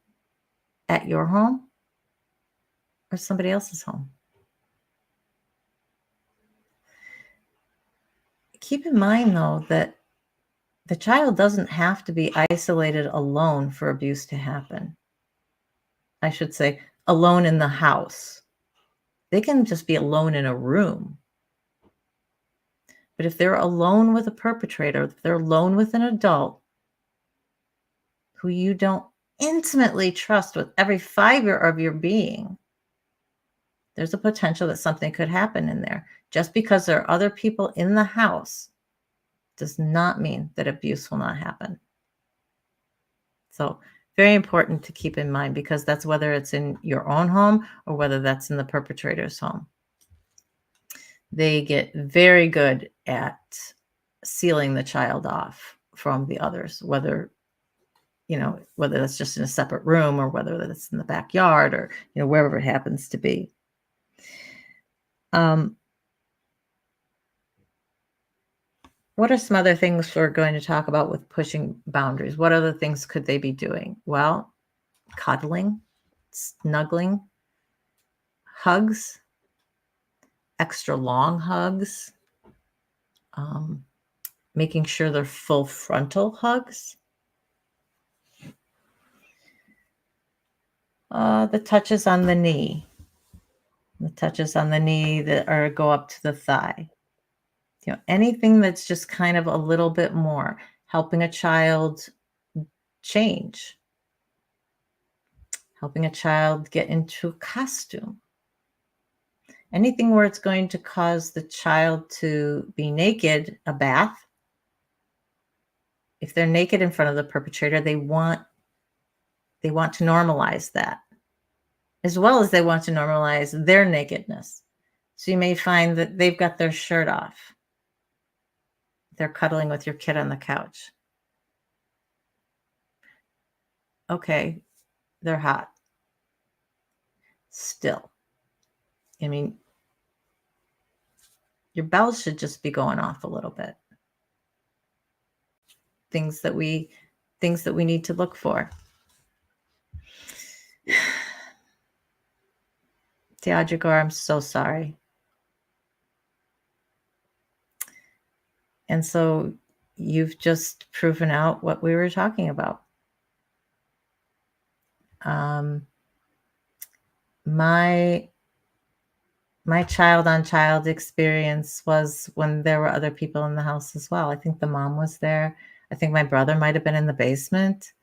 at your home or somebody else's home. Keep in mind, though, that the child doesn't have to be isolated alone for abuse to happen. I should say alone in the house. They can just be alone in a room. But if they're alone with a perpetrator, if they're alone with an adult who you don't intimately trust with every fiber of your being, there's a potential that something could happen in there. Just because there are other people in the house does not mean that abuse will not happen. So very important to keep in mind, because that's whether it's in your own home or whether that's in the perpetrator's home. They get very good at sealing the child off from the others, whether that's just in a separate room or whether that's in the backyard or, wherever it happens to be. What are some other things we're going to talk about with pushing boundaries? What other things could they be doing? Well, cuddling, snuggling, hugs, extra long hugs, making sure they're full frontal hugs. The touches on the knee. The touches on the knee that go up to the thigh. Anything that's just kind of a little bit more, helping a child change. Helping a child get into a costume. Anything where it's going to cause the child to be naked, a bath. If they're naked in front of the perpetrator, they want to normalize that, as well as they want to normalize their nakedness. So you may find that they've got their shirt off. They're cuddling with your kid on the couch. Okay, they're hot. Still, I mean, your bells should just be going off a little bit. Things that we need to look for. Teodrigar, I'm so sorry. And so you've just proven out what we were talking about. My child-on-child experience was when there were other people in the house as well. I think the mom was there. I think my brother might have been in the basement.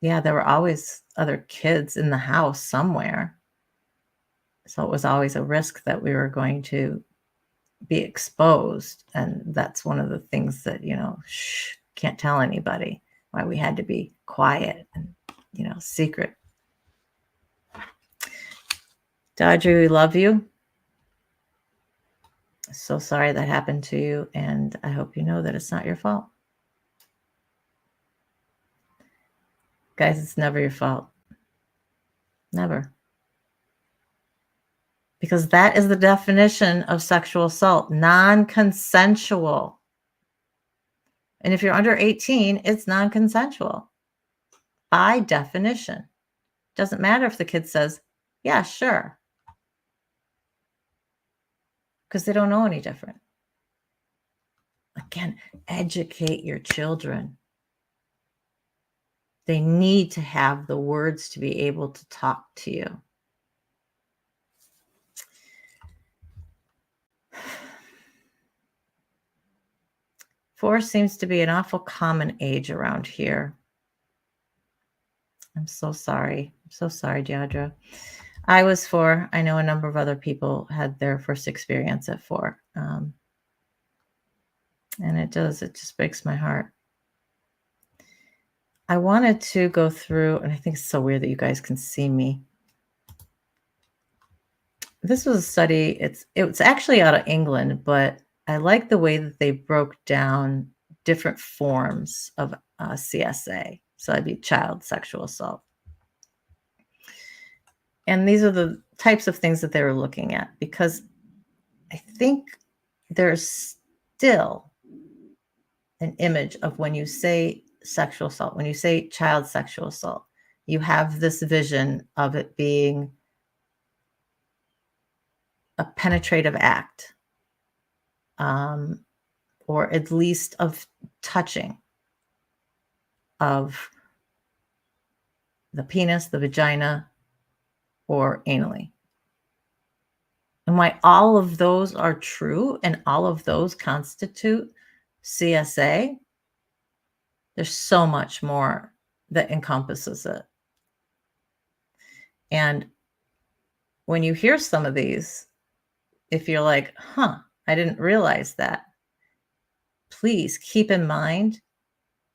Yeah, there were always other kids in the house somewhere. So it was always a risk that we were going to be exposed. And that's one of the things that, can't tell anybody, why we had to be quiet and, secret. Dodger, we love you. So sorry that happened to you. And I hope you know that it's not your fault. Guys, it's never your fault. Never. Because that is the definition of sexual assault, non-consensual. And if you're under 18, it's non-consensual by definition. Doesn't matter if the kid says, yeah, sure. Because they don't know any different. Again, educate your children. They need to have the words to be able to talk to you. Four seems to be an awful common age around here. I'm so sorry. I'm so sorry, Deidre. I was 4. I know a number of other people had their first experience at 4. And it just breaks my heart. I wanted to go through, and I think it's so weird that you guys can see me. This was a study. It's actually out of England, but I like the way that they broke down different forms of CSA. So that'd be child sexual assault. And these are the types of things that they were looking at, because I think there's still an image of when you say sexual assault, when you say child sexual assault, you have this vision of it being a penetrative act, or at least of touching of the penis, the vagina, or anally. And why all of those are true and all of those constitute CSA, there's so much more that encompasses it. And when you hear some of these, if you're like, I didn't realize that, please keep in mind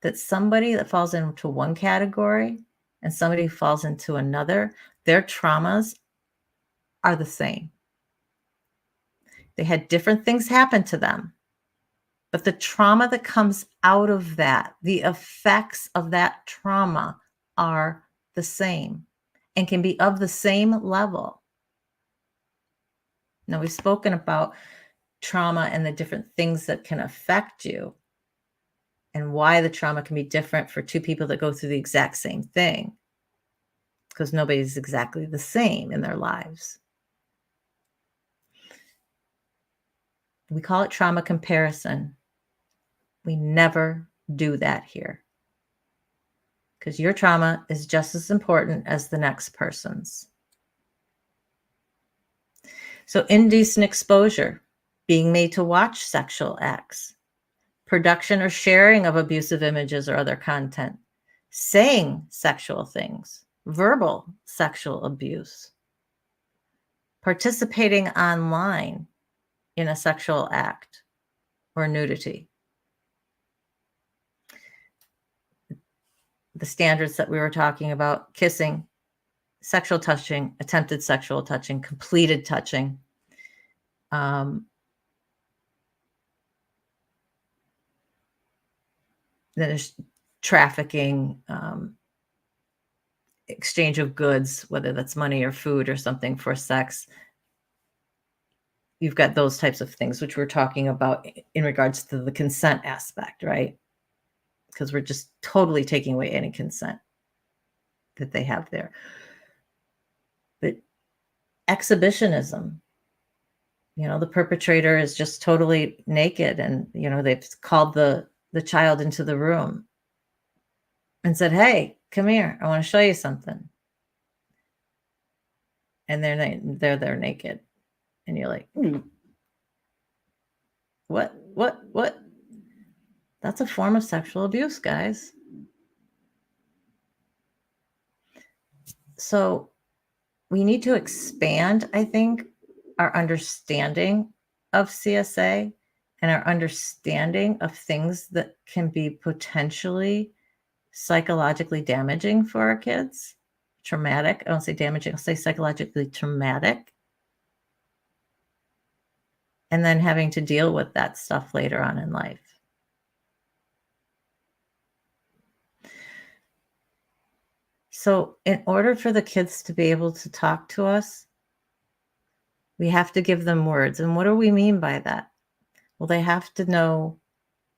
that somebody that falls into one category and somebody who falls into another, their traumas are the same. They had different things happen to them, but the trauma that comes out of that, the effects of that trauma are the same and can be of the same level. Now, we've spoken about trauma and the different things that can affect you and why the trauma can be different for two people that go through the exact same thing, because nobody's exactly the same in their lives. We call it trauma comparison. We never do that here, because your trauma is just as important as the next person's. So indecent exposure, being made to watch sexual acts, production or sharing of abusive images or other content, saying sexual things, verbal sexual abuse, participating online in a sexual act or nudity. The standards that we were talking about: kissing, sexual touching, attempted sexual touching, completed touching. Then there's trafficking, exchange of goods, whether that's money or food or something for sex. You've got those types of things, which we're talking about in regards to the consent aspect, right? Because we're just totally taking away any consent that they have there. But exhibitionism, the perpetrator is just totally naked, and they've called the child into the room and said, "Hey, come here, I want to show you something." And they're naked, and you're like, what? That's a form of sexual abuse, guys. So we need to expand, I think, our understanding of CSA and our understanding of things that can be potentially psychologically damaging for our kids. Traumatic. I don't say damaging, I'll say psychologically traumatic. And then having to deal with that stuff later on in life. So in order for the kids to be able to talk to us, we have to give them words. And what do we mean by that? Well, they have to know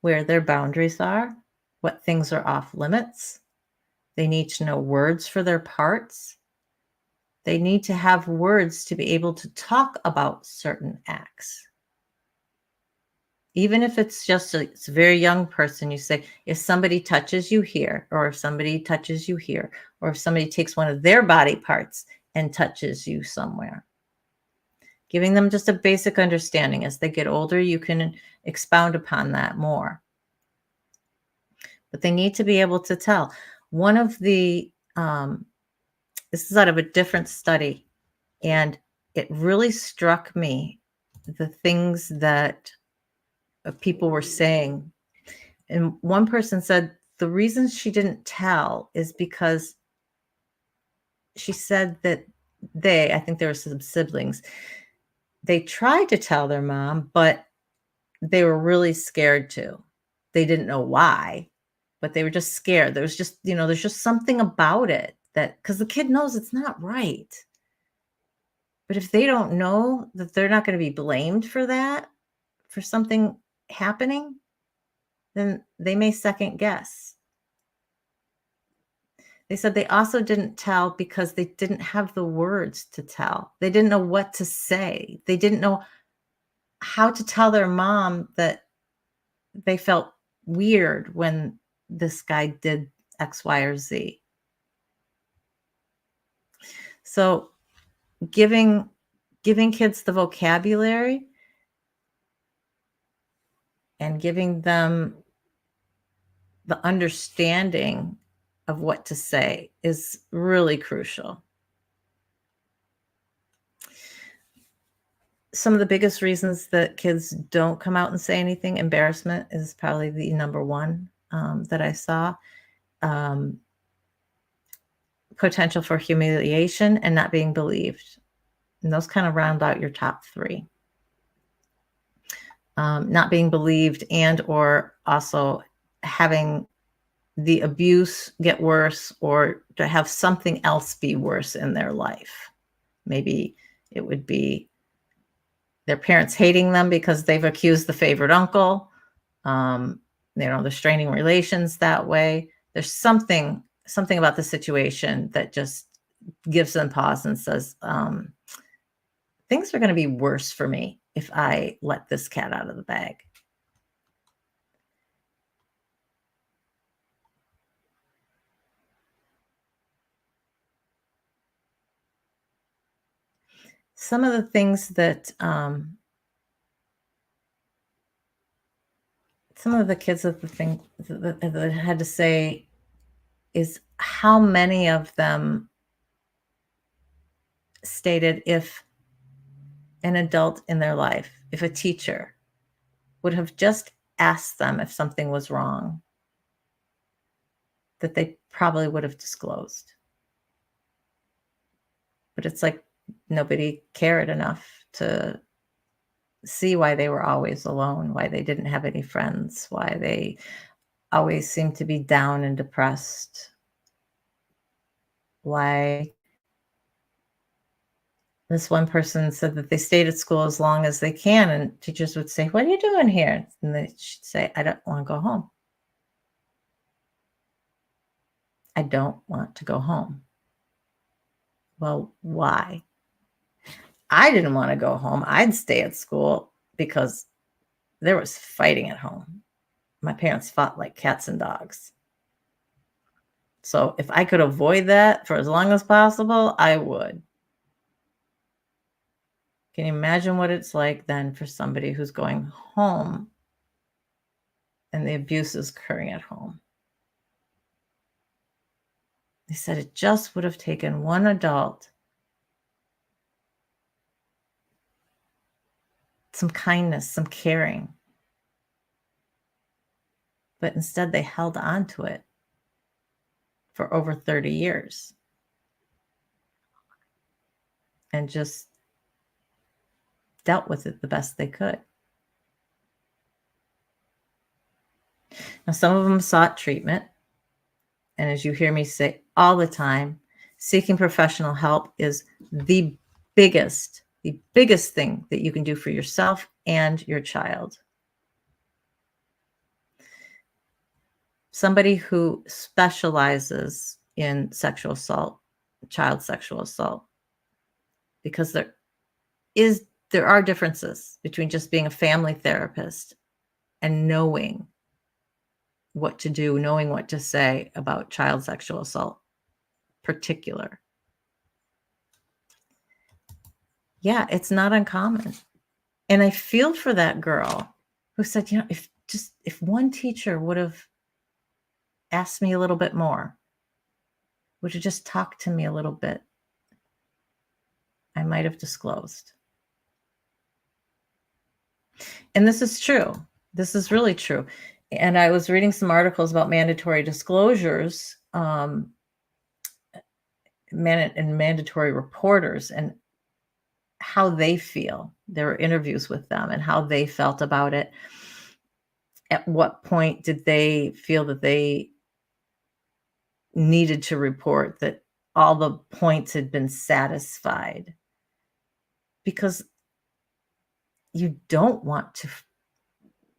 where their boundaries are, what things are off limits. They need to know words for their parts. They need to have words to be able to talk about certain acts. Even if it's just it's a very young person, you say, if somebody touches you here, or if somebody touches you here, or if somebody takes one of their body parts and touches you somewhere. Giving them just a basic understanding. As they get older, you can expound upon that more. But they need to be able to tell. One of the, this is out of a different study, and it really struck me, the things that people were saying. And one person said the reason she didn't tell is because she said that I think there were some siblings, they tried to tell their mom, but they were really scared to. They didn't know why, but they were just scared. There was just, there's just something about it that, because the kid knows it's not right. But if they don't know that they're not going to be blamed for that, for something happening, then they may second guess. They said they also didn't tell because they didn't have the words to tell. They didn't know what to say. They didn't know how to tell their mom that they felt weird when this guy did X, Y, or Z. So giving kids the vocabulary and giving them the understanding of what to say is really crucial. Some of the biggest reasons that kids don't come out and say anything, embarrassment is probably the number one that I saw. Potential for humiliation and not being believed. And those kind of round out your top three. Not being believed, and or also having the abuse get worse, or to have something else be worse in their life. Maybe it would be their parents hating them because they've accused the favorite uncle. They're straining relations that way. There's something about the situation that just gives them pause and says, things are going to be worse for me if I let this cat out of the bag. Some of the things that some of the kids that the thing that had to say is how many of them stated if an adult in their life, if a teacher would have just asked them if something was wrong, that they probably would have disclosed. But it's like nobody cared enough to see why they were always alone, why they didn't have any friends, why they always seemed to be down and depressed, why this one person said that they stayed at school as long as they can, and teachers would say, "What are you doing here?" And they should say, "I don't want to go home. I don't want to go home." Well, why? I didn't want to go home. I'd stay at school because there was fighting at home. My parents fought like cats and dogs. So if I could avoid that for as long as possible, I would. Can you imagine what it's like then for somebody who's going home and the abuse is occurring at home? They said it just would have taken one adult, some kindness, some caring. But instead they held on to it for over 30 years and just dealt with it the best they could. Now, some of them sought treatment. And as you hear me say all the time, seeking professional help is the biggest thing that you can do for yourself and your child. Somebody who specializes in sexual assault, child sexual assault, because there are differences between just being a family therapist and knowing what to do, knowing what to say about child sexual assault, particular. Yeah, it's not uncommon. And I feel for that girl who said, if one teacher would have asked me a little bit more, would have just talked to me a little bit, I might have disclosed. And this is true. This is really true. And I was reading some articles about mandatory disclosures, and mandatory reporters, and how they feel. There were interviews with them and how they felt about it. At what point did they feel that they needed to report, that all the points had been satisfied? Because you don't want to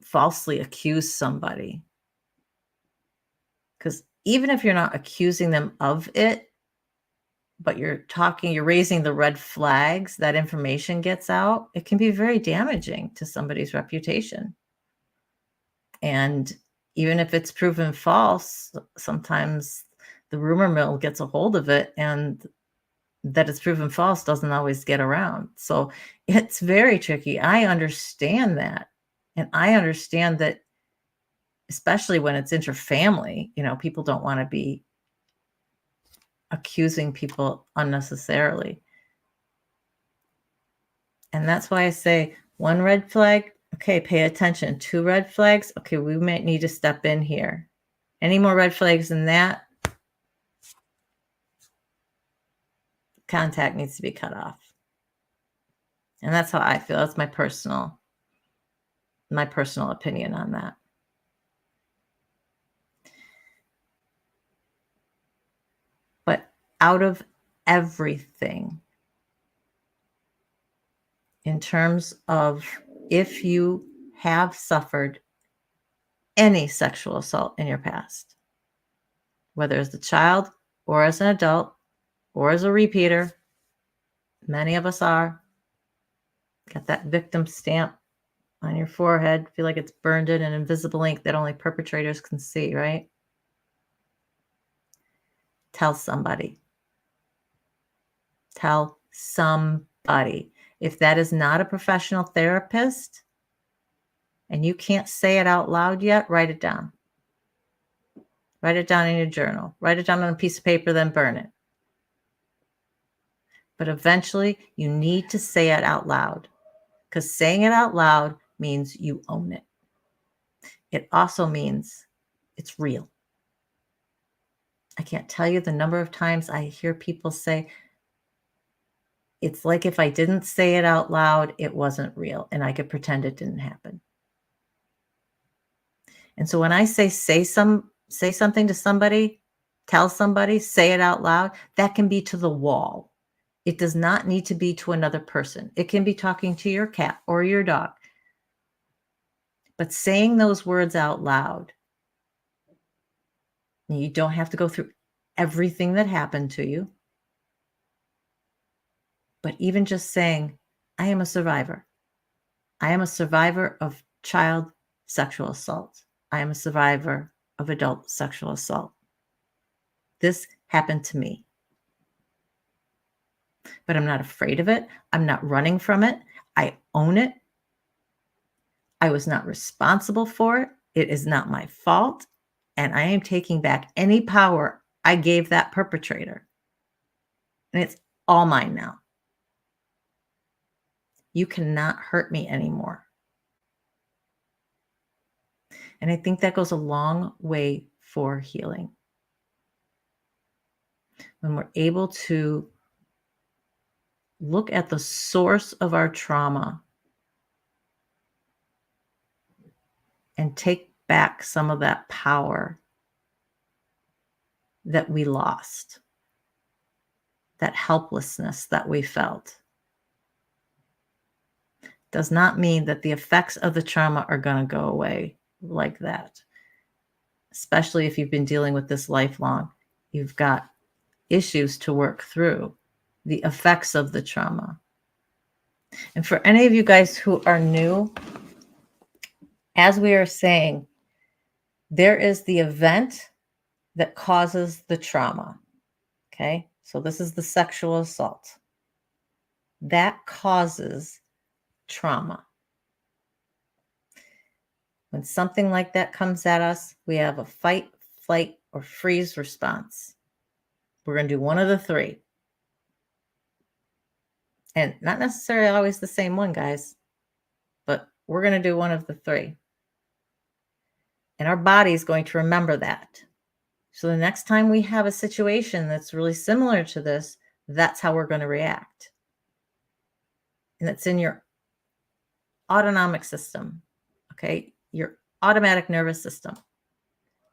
falsely accuse somebody. Because even if you're not accusing them of it, but you're raising the red flags, that information gets out, it can be very damaging to somebody's reputation. And even if it's proven false, sometimes the rumor mill gets a hold of it, and that it's proven false doesn't always get around. So it's very tricky. I understand that. And I understand that, especially when it's interfamily, people don't want to be accusing people unnecessarily. And that's why I say, one red flag, okay, pay attention. 2 red flags, okay, we might need to step in here. Any more red flags than that, contact needs to be cut off. And that's how I feel. That's my personal opinion on that. But out of everything, in terms of if you have suffered any sexual assault in your past, whether as a child or as an adult or as a repeater, many of us are, got that victim stamp on your forehead, feel like it's burned in an invisible ink that only perpetrators can see, right? Tell somebody. Tell somebody. If that is not a professional therapist, and you can't say it out loud yet, write it down. Write it down in your journal. Write it down on a piece of paper, then burn it. But eventually, you need to say it out loud, because saying it out loud means you own it. It also means it's real. I can't tell you the number of times I hear people say, it's like if I didn't say it out loud, it wasn't real, and I could pretend it didn't happen. And so when I say something to somebody, tell somebody, say it out loud, that can be to the wall. It does not need to be to another person. It can be talking to your cat or your dog. But saying those words out loud, you don't have to go through everything that happened to you. But even just saying, I am a survivor. I am a survivor of child sexual assault. I am a survivor of adult sexual assault. This happened to me. But I'm not afraid of it. I'm not running from it. I own it. I was not responsible for it. It is not my fault. And I am taking back any power I gave that perpetrator. And it's all mine now. You cannot hurt me anymore. And I think that goes a long way for healing. When we're able to look at the source of our trauma and take back some of that power that we lost, that helplessness that we felt, does not mean that the effects of the trauma are going to go away like that. Especially if you've been dealing with this lifelong, you've got issues to work through, the effects of the trauma. And for any of you guys who are new, as we are saying, there is the event that causes the trauma. Okay, so this is the sexual assault. That causes trauma. When something like that comes at us, we have a fight, flight, or freeze response. We're going to do one of the three. And not necessarily always the same one, guys, but we're going to do one of the three. And our body is going to remember that. So the next time we have a situation that's really similar to this, that's how we're going to react. And it's in your autonomic system, okay? Your automatic nervous system.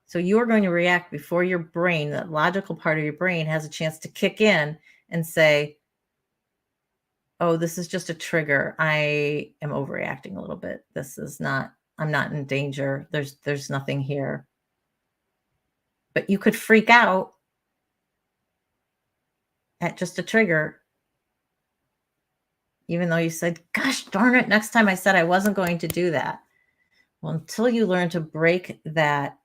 So you're going to react before your brain, that logical part of your brain, has a chance to kick in and say, oh, this is just a trigger. I am overreacting a little bit. I'm not in danger. There's nothing here. But you could freak out at just a trigger, even though you said, gosh darn it, next time I said I wasn't going to do that. Well, until you learn to break that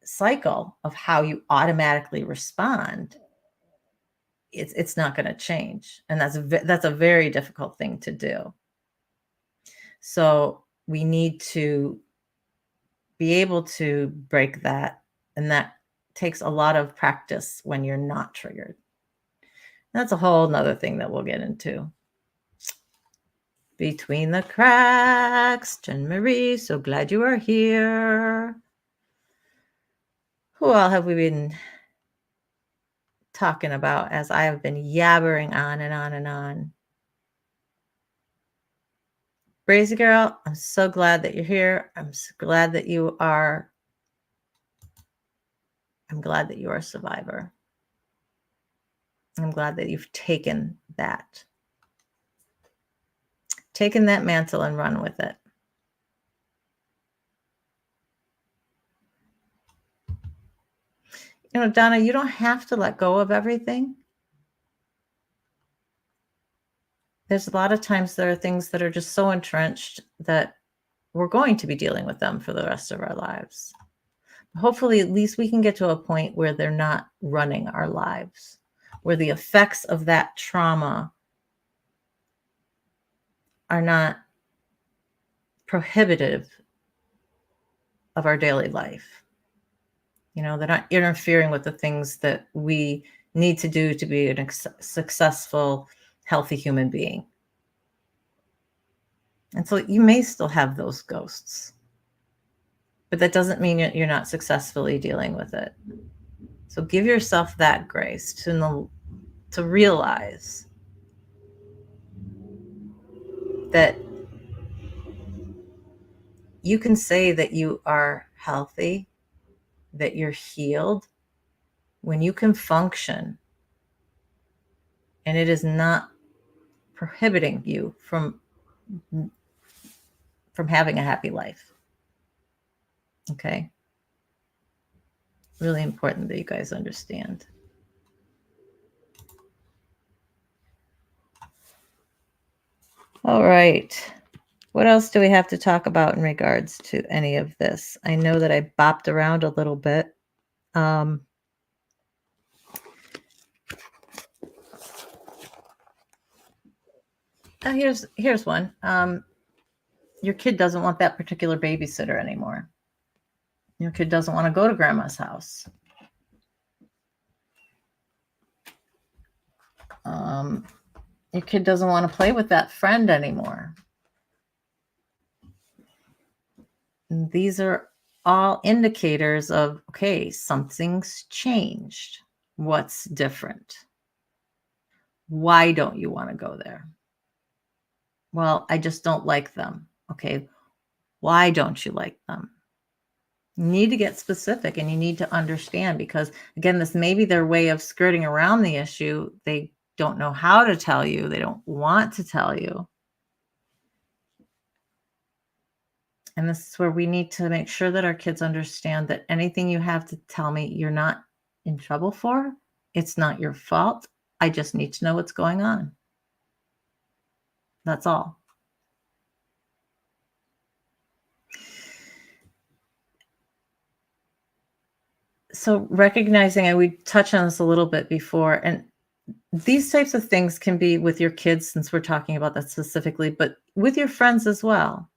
cycle of how you automatically respond, it's not going to change. And that's a very difficult thing to do. So we need to be able to break that. And that takes a lot of practice when you're not triggered. That's a whole nother thing that we'll get into. Between the cracks, Jen Marie, so glad you are here. Who all have we been talking about as I have been yabbering on and on and on? Brazy girl, I'm so glad that you're here. I'm glad that you are a survivor. I'm glad that you've taken that mantle and run with it. You know, Donna, you don't have to let go of everything. There's a lot of times there are things that are just so entrenched that we're going to be dealing with them for the rest of our lives. Hopefully, at least we can get to a point where they're not running our lives, where the effects of that trauma are not prohibitive of our daily life. They're not interfering with the things that we need to do to be a successful, healthy human being. And so you may still have those ghosts, but that doesn't mean you're not successfully dealing with it. So give yourself that grace to realize that you can say that you are healthy, that you're healed, when you can function, and it is not prohibiting you from having a happy life. Okay? Really important that you guys understand. All right. What else do we have to talk about in regards to any of this? I know that I bopped around a little bit. Here's one. Your kid doesn't want that particular babysitter anymore. Your kid doesn't want to go to grandma's house. Your kid doesn't want to play with that friend anymore. And these are all indicators of, okay, something's changed. What's different? Why don't you want to go there? Well, I just don't like them. Okay, why don't you like them? You need to get specific and you need to understand, because again, this may be their way of skirting around the issue. They don't know how to tell you. They don't want to tell you. And this is where we need to make sure that our kids understand that anything you have to tell me, you're not in trouble for. It's not your fault. I just need to know what's going on. That's all. So recognizing, and we touched on this a little bit before, and these types of things can be with your kids, since we're talking about that specifically, but with your friends as well.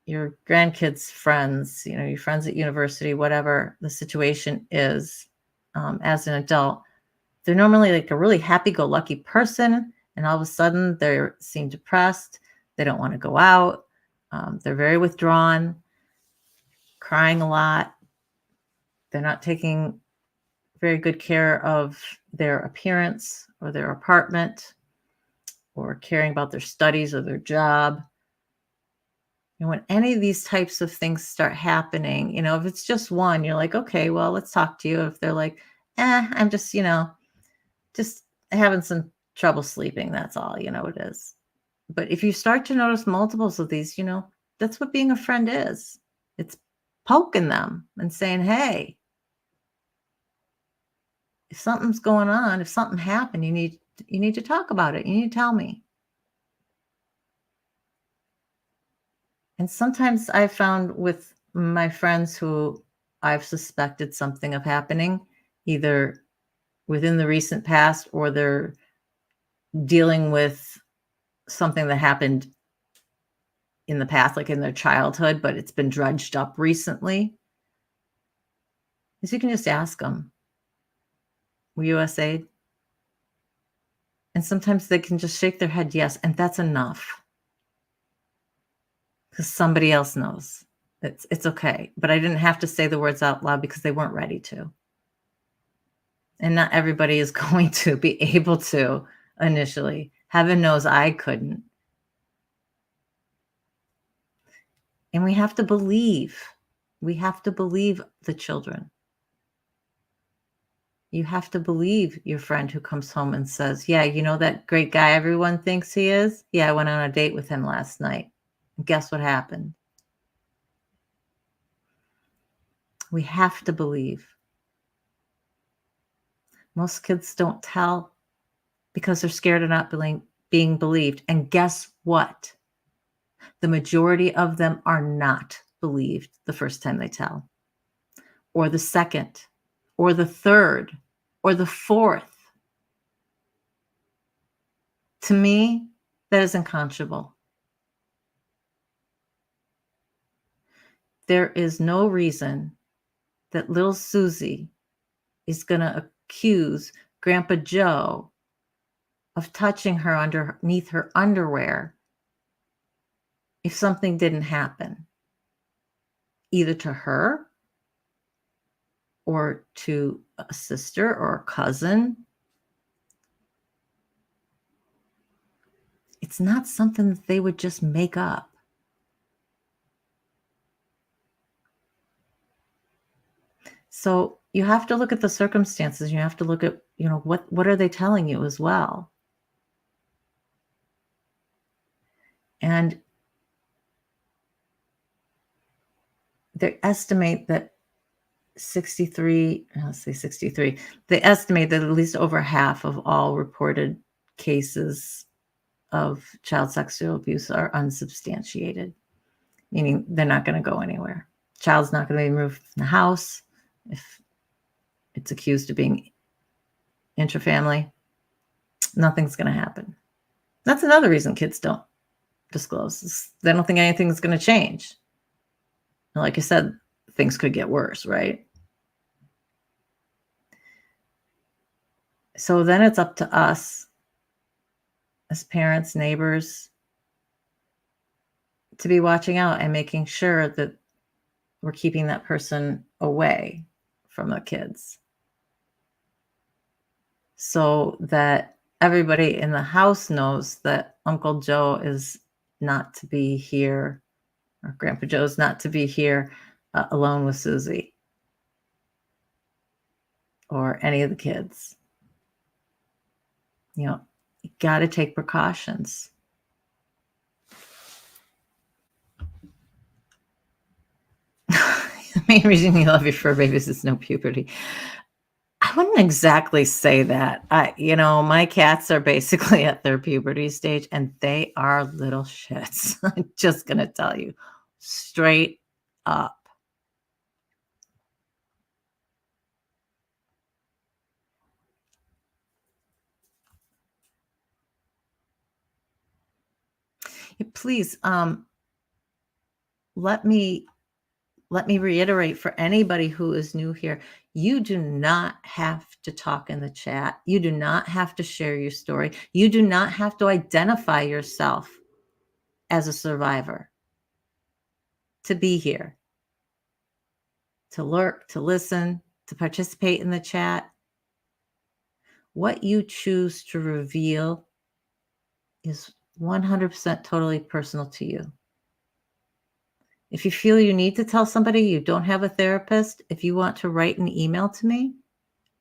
Your grandkids' friends, your friends at university, whatever the situation is, as an adult, they're normally like a really happy-go-lucky person, and all of a sudden they seem depressed. They don't want to go out. They're very withdrawn, crying a lot. They're not taking very good care of their appearance or their apartment, or caring about their studies or their job. And when any of these types of things start happening, if it's just one, you're like, okay, well, let's talk to you. If they're like, I'm just, just having some trouble sleeping, that's all, it is. But if you start to notice multiples of these, that's what being a friend is. It's poking them and saying, hey, if something's going on, if something happened, you need to talk about it. You need to tell me. And sometimes I found with my friends who I've suspected something of happening, either within the recent past or they're dealing with something that happened in the past, like in their childhood, but it's been dredged up recently, is you can just ask them, were you USA'd? And sometimes they can just shake their head yes, and that's enough. Because somebody else knows. It's okay. But I didn't have to say the words out loud because they weren't ready to. And not everybody is going to be able to initially. Heaven knows I couldn't. And we have to believe. We have to believe the children. You have to believe your friend who comes home and says, yeah, that great guy everyone thinks he is? Yeah, I went on a date with him last night. And guess what happened? We have to believe. Most kids don't tell because they're scared of not being believed. And guess what? The majority of them are not believed the first time they tell, or the second, or the third, or the fourth. To me, that is unconscionable. there is no reason that little Susie is going to accuse Grandpa Joe of touching her underneath her underwear if something didn't happen, either to her or to a sister or a cousin. It's not something that they would just make up. So you have to look at the circumstances. You have to look at, what are they telling you as well? And they estimate that 63, they estimate that at least over half of all reported cases of child sexual abuse are unsubstantiated, meaning they're not going to go anywhere. Child's not going to be removed from the house if it's accused of being intrafamily. Nothing's going to happen. That's another reason kids don't disclose. They don't think anything's going to change. And like I said, things could get worse, right? So then it's up to us as parents, neighbors, to be watching out and making sure that we're keeping that person away from the kids, so that everybody in the house knows that Uncle Joe is not to be here, or Grandpa Joe's not to be here alone with Susie or any of the kids. You got to take precautions. The main reason you love your fur babies is no puberty. I wouldn't exactly say that. My cats are basically at their puberty stage, and they are little shits. I'm just going to tell you straight up. Please, let me reiterate for anybody who is new here, you do not have to talk in the chat. You do not have to share your story. You do not have to identify yourself as a survivor to be here, to lurk, to listen, to participate in the chat. What you choose to reveal is 100% totally personal to you. If you feel you need to tell somebody, you don't have a therapist, if you want to write an email to me,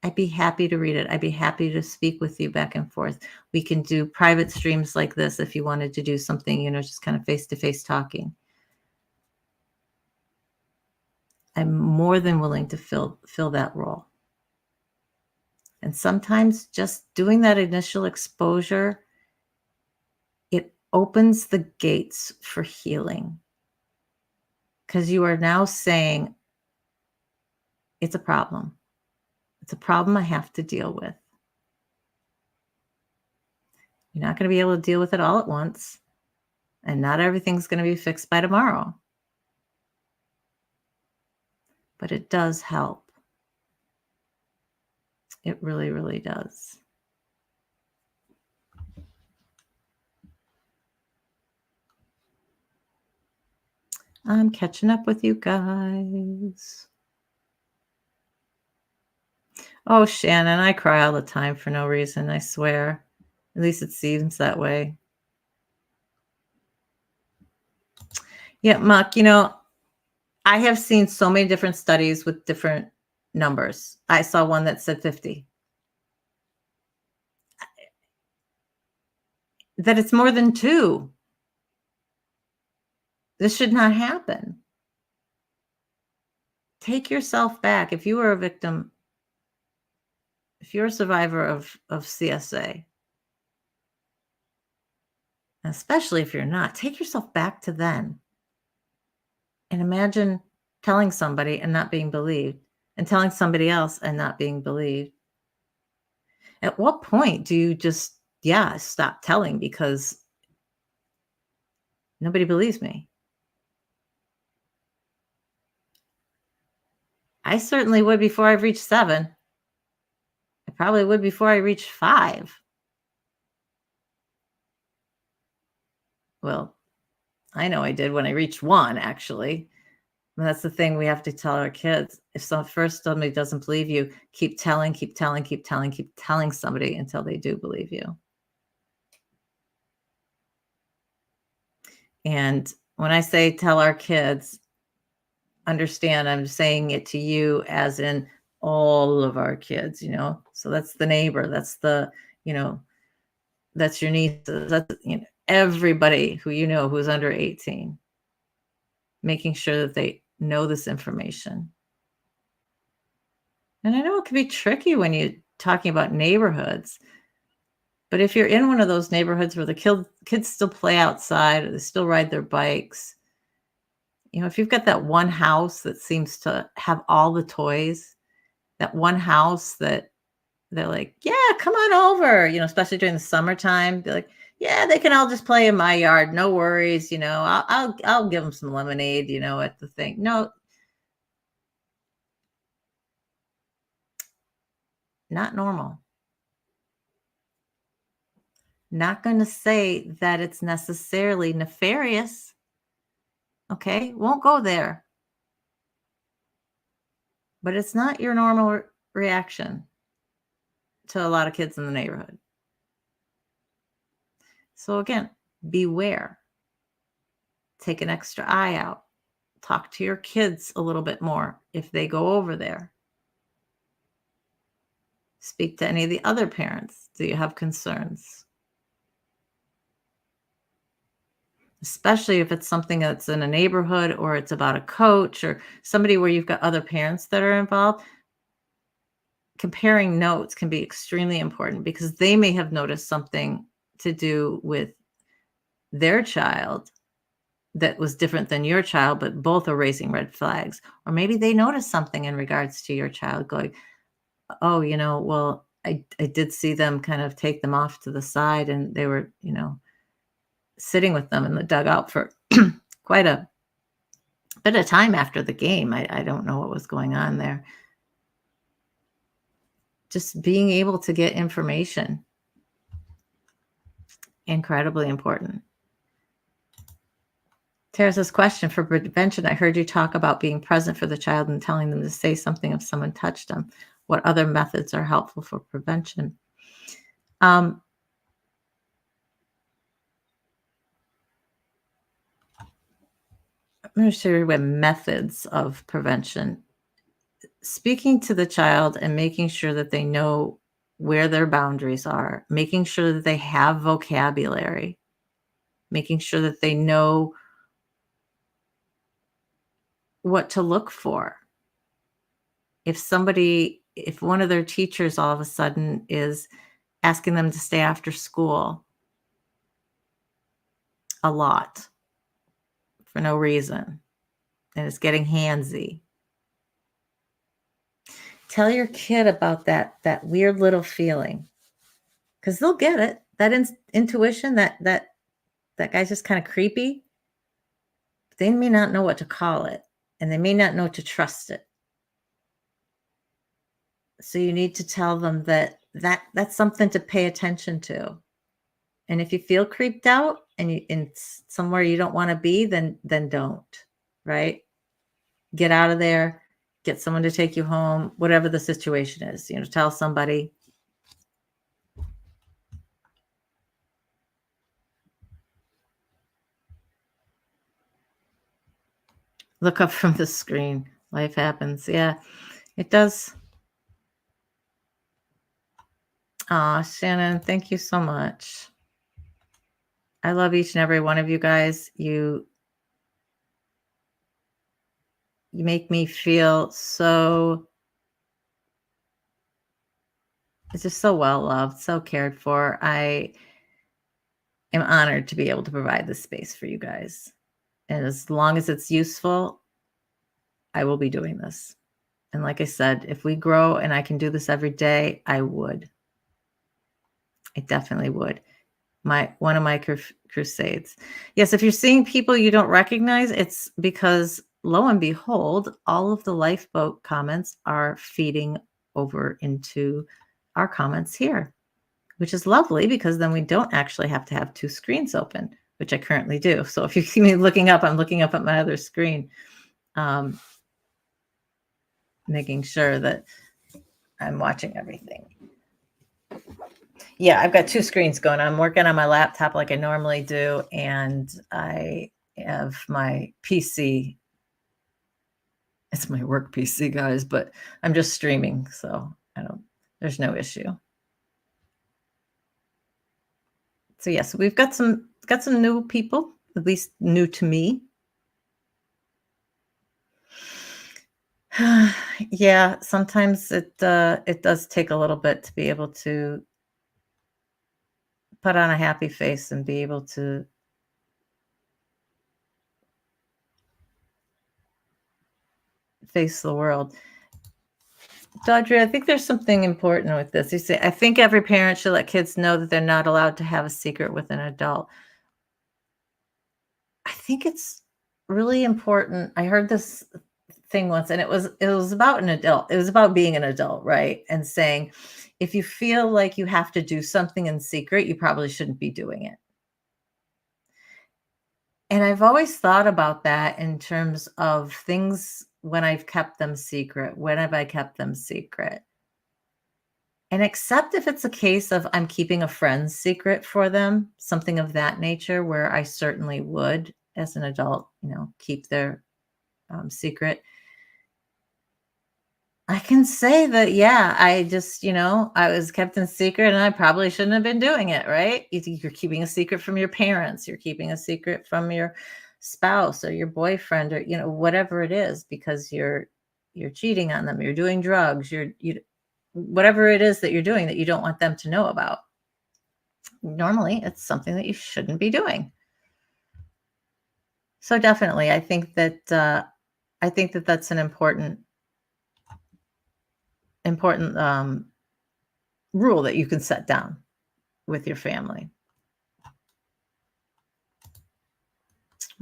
I'd be happy to read it. I'd be happy to speak with you back and forth. We can do private streams like this if you wanted to do something, just kind of face-to-face talking. I'm more than willing to fill that role. And sometimes just doing that initial exposure, it opens the gates for healing. Because you are now saying, it's a problem. It's a problem I have to deal with. You're not going to be able to deal with it all at once. And not everything's going to be fixed by tomorrow. But it does help. It really, really does. I'm catching up with you guys. Oh, Shannon, I cry all the time for no reason, I swear. At least it seems that way. Yeah, Muck, I have seen so many different studies with different numbers. I saw one that said 50. That it's more than 2. This should not happen. Take yourself back. If you were a victim, if you're a survivor of CSA, especially if you're not, take yourself back to then. And imagine telling somebody and not being believed, and telling somebody else and not being believed. At what point do you just, stop telling because nobody believes me? I certainly would before I reached 7. I probably would before I reached 5. Well, I know I did when I reached 1, actually. And that's the thing we have to tell our kids. If somebody doesn't believe you, keep telling somebody until they do believe you. And when I say tell our kids, understand I'm saying it to you as in all of our kids, So that's the neighbor, that's the, that's your niece, that's everybody who who's under 18. Making sure that they know this information. And I know it can be tricky when you're talking about neighborhoods, but if you're in one of those neighborhoods where the kids still play outside or they still ride their bikes, if you've got that one house that seems to have all the toys, that one house that they're like, yeah, come on over, especially during the summertime, they're like, yeah, they can all just play in my yard, no worries, I'll give them some lemonade, at the thing. No, not normal. Not going to say that it's necessarily nefarious. Okay, won't go there. But it's not your normal reaction to a lot of kids in the neighborhood. So again, beware. Take an extra eye out. Talk to your kids a little bit more if they go over there. Speak to any of the other parents. Do you have concerns? Especially if it's something that's in a neighborhood or it's about a coach or somebody where you've got other parents that are involved. Comparing notes can be extremely important because they may have noticed something to do with their child that was different than your child, but both are raising red flags. Or maybe they noticed something in regards to your child going, oh, well, I did see them kind of take them off to the side and they were, sitting with them in the dugout for quite a bit of time after the game. I don't know what was going on there. Just being able to get information, incredibly important. Tara says, question for prevention. I heard you talk about being present for the child and telling them to say something if someone touched them. What other methods are helpful for prevention? I'm going to share with methods of prevention. Speaking to the child and making sure that they know where their boundaries are, making sure that they have vocabulary, making sure that they know what to look for. If one of their teachers all of a sudden is asking them to stay after school a lot for no reason, and it's getting handsy, tell your kid about that weird little feeling, because they'll get it. That intuition, that guy's just kind of creepy. They may not know what to call it, and they may not know to trust it. So you need to tell them that's something to pay attention to. And if you feel creeped out and you in somewhere you don't want to be, then don't, right? Get out of there, get someone to take you home, whatever the situation is, tell somebody. Look up from the screen. Life happens. Yeah, it does. Shannon, thank you so much. I love each and every one of you guys. You make me feel so, it's just so well loved, so cared for. I am honored to be able to provide this space for you guys. And as long as it's useful, I will be doing this. And like I said, if we grow and I can do this every day, I would. I definitely would. One of my crusades. Yes, if you're seeing people you don't recognize, it's because lo and behold, all of the lifeboat comments are feeding over into our comments here, which is lovely because then we don't actually have to have two screens open, which I currently do. So if you see me looking up, I'm looking up at my other screen, making sure that I'm watching everything. Yeah, I've got two screens going. I'm working on my laptop like I normally do, and I have my PC. It's my work PC, guys, but I'm just streaming, so there's no issue. So yes, we've got some new people, at least new to me. Yeah, sometimes it does take a little bit to be able to put on a happy face and be able to face the world. Dodry, I think there's something important with this. You say, I think every parent should let kids know that they're not allowed to have a secret with an adult. I think it's really important. I heard this thing once, and it was about an adult. It was about being an adult, right? And saying, if you feel like you have to do something in secret, you probably shouldn't be doing it. And I've always thought about that in terms of things when I've kept them secret. When have I kept them secret? And except if it's a case of I'm keeping a friend's secret for them, something of that nature, where I certainly would, as an adult, keep their secret. I can say that, yeah, I just, I was kept in secret and I probably shouldn't have been doing it, right? You're keeping a secret from your parents, you're keeping a secret from your spouse or your boyfriend, or, whatever it is, because you're cheating on them, you're doing drugs, whatever it is that you're doing that you don't want them to know about. Normally, it's something that you shouldn't be doing. So definitely, I think that that's an important rule that you can set down with your family.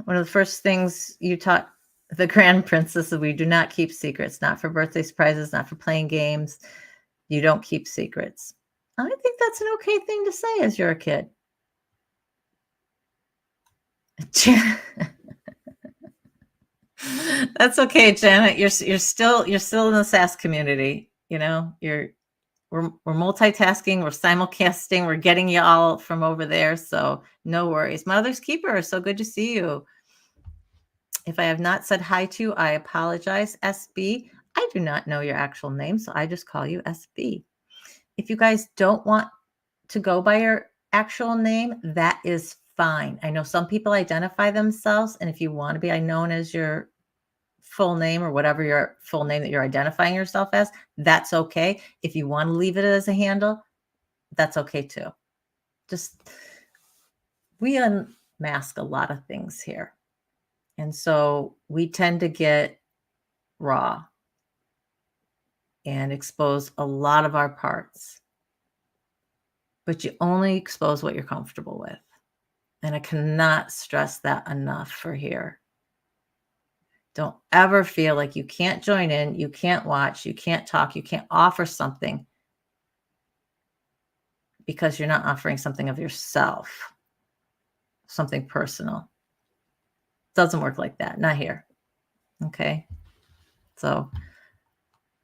One of the first things you taught the grand princess is we do not keep secrets, not for birthday surprises, not for playing games. You don't keep secrets. I think that's an okay thing to say as you're a kid. That's okay, Janet. You're still in the SAS community. We're multitasking, we're simulcasting, we're getting you all from over there. So no worries. Mother's Keeper, so good to see you. If I have not said hi to you, I apologize. SB, I do not know your actual name, so I just call you SB. If you guys don't want to go by your actual name, that is fine. I know some people identify themselves, and if you want to be known as your full name or whatever your full name that you're identifying yourself as, that's okay. If you want to leave it as a handle, that's okay too. We unmask a lot of things here. And so we tend to get raw and expose a lot of our parts. But you only expose what you're comfortable with. And I cannot stress that enough for here. Don't ever feel like you can't join in, you can't watch, you can't talk, you can't offer something because you're not offering something of yourself, something personal. Doesn't work like that. Not here. Okay. So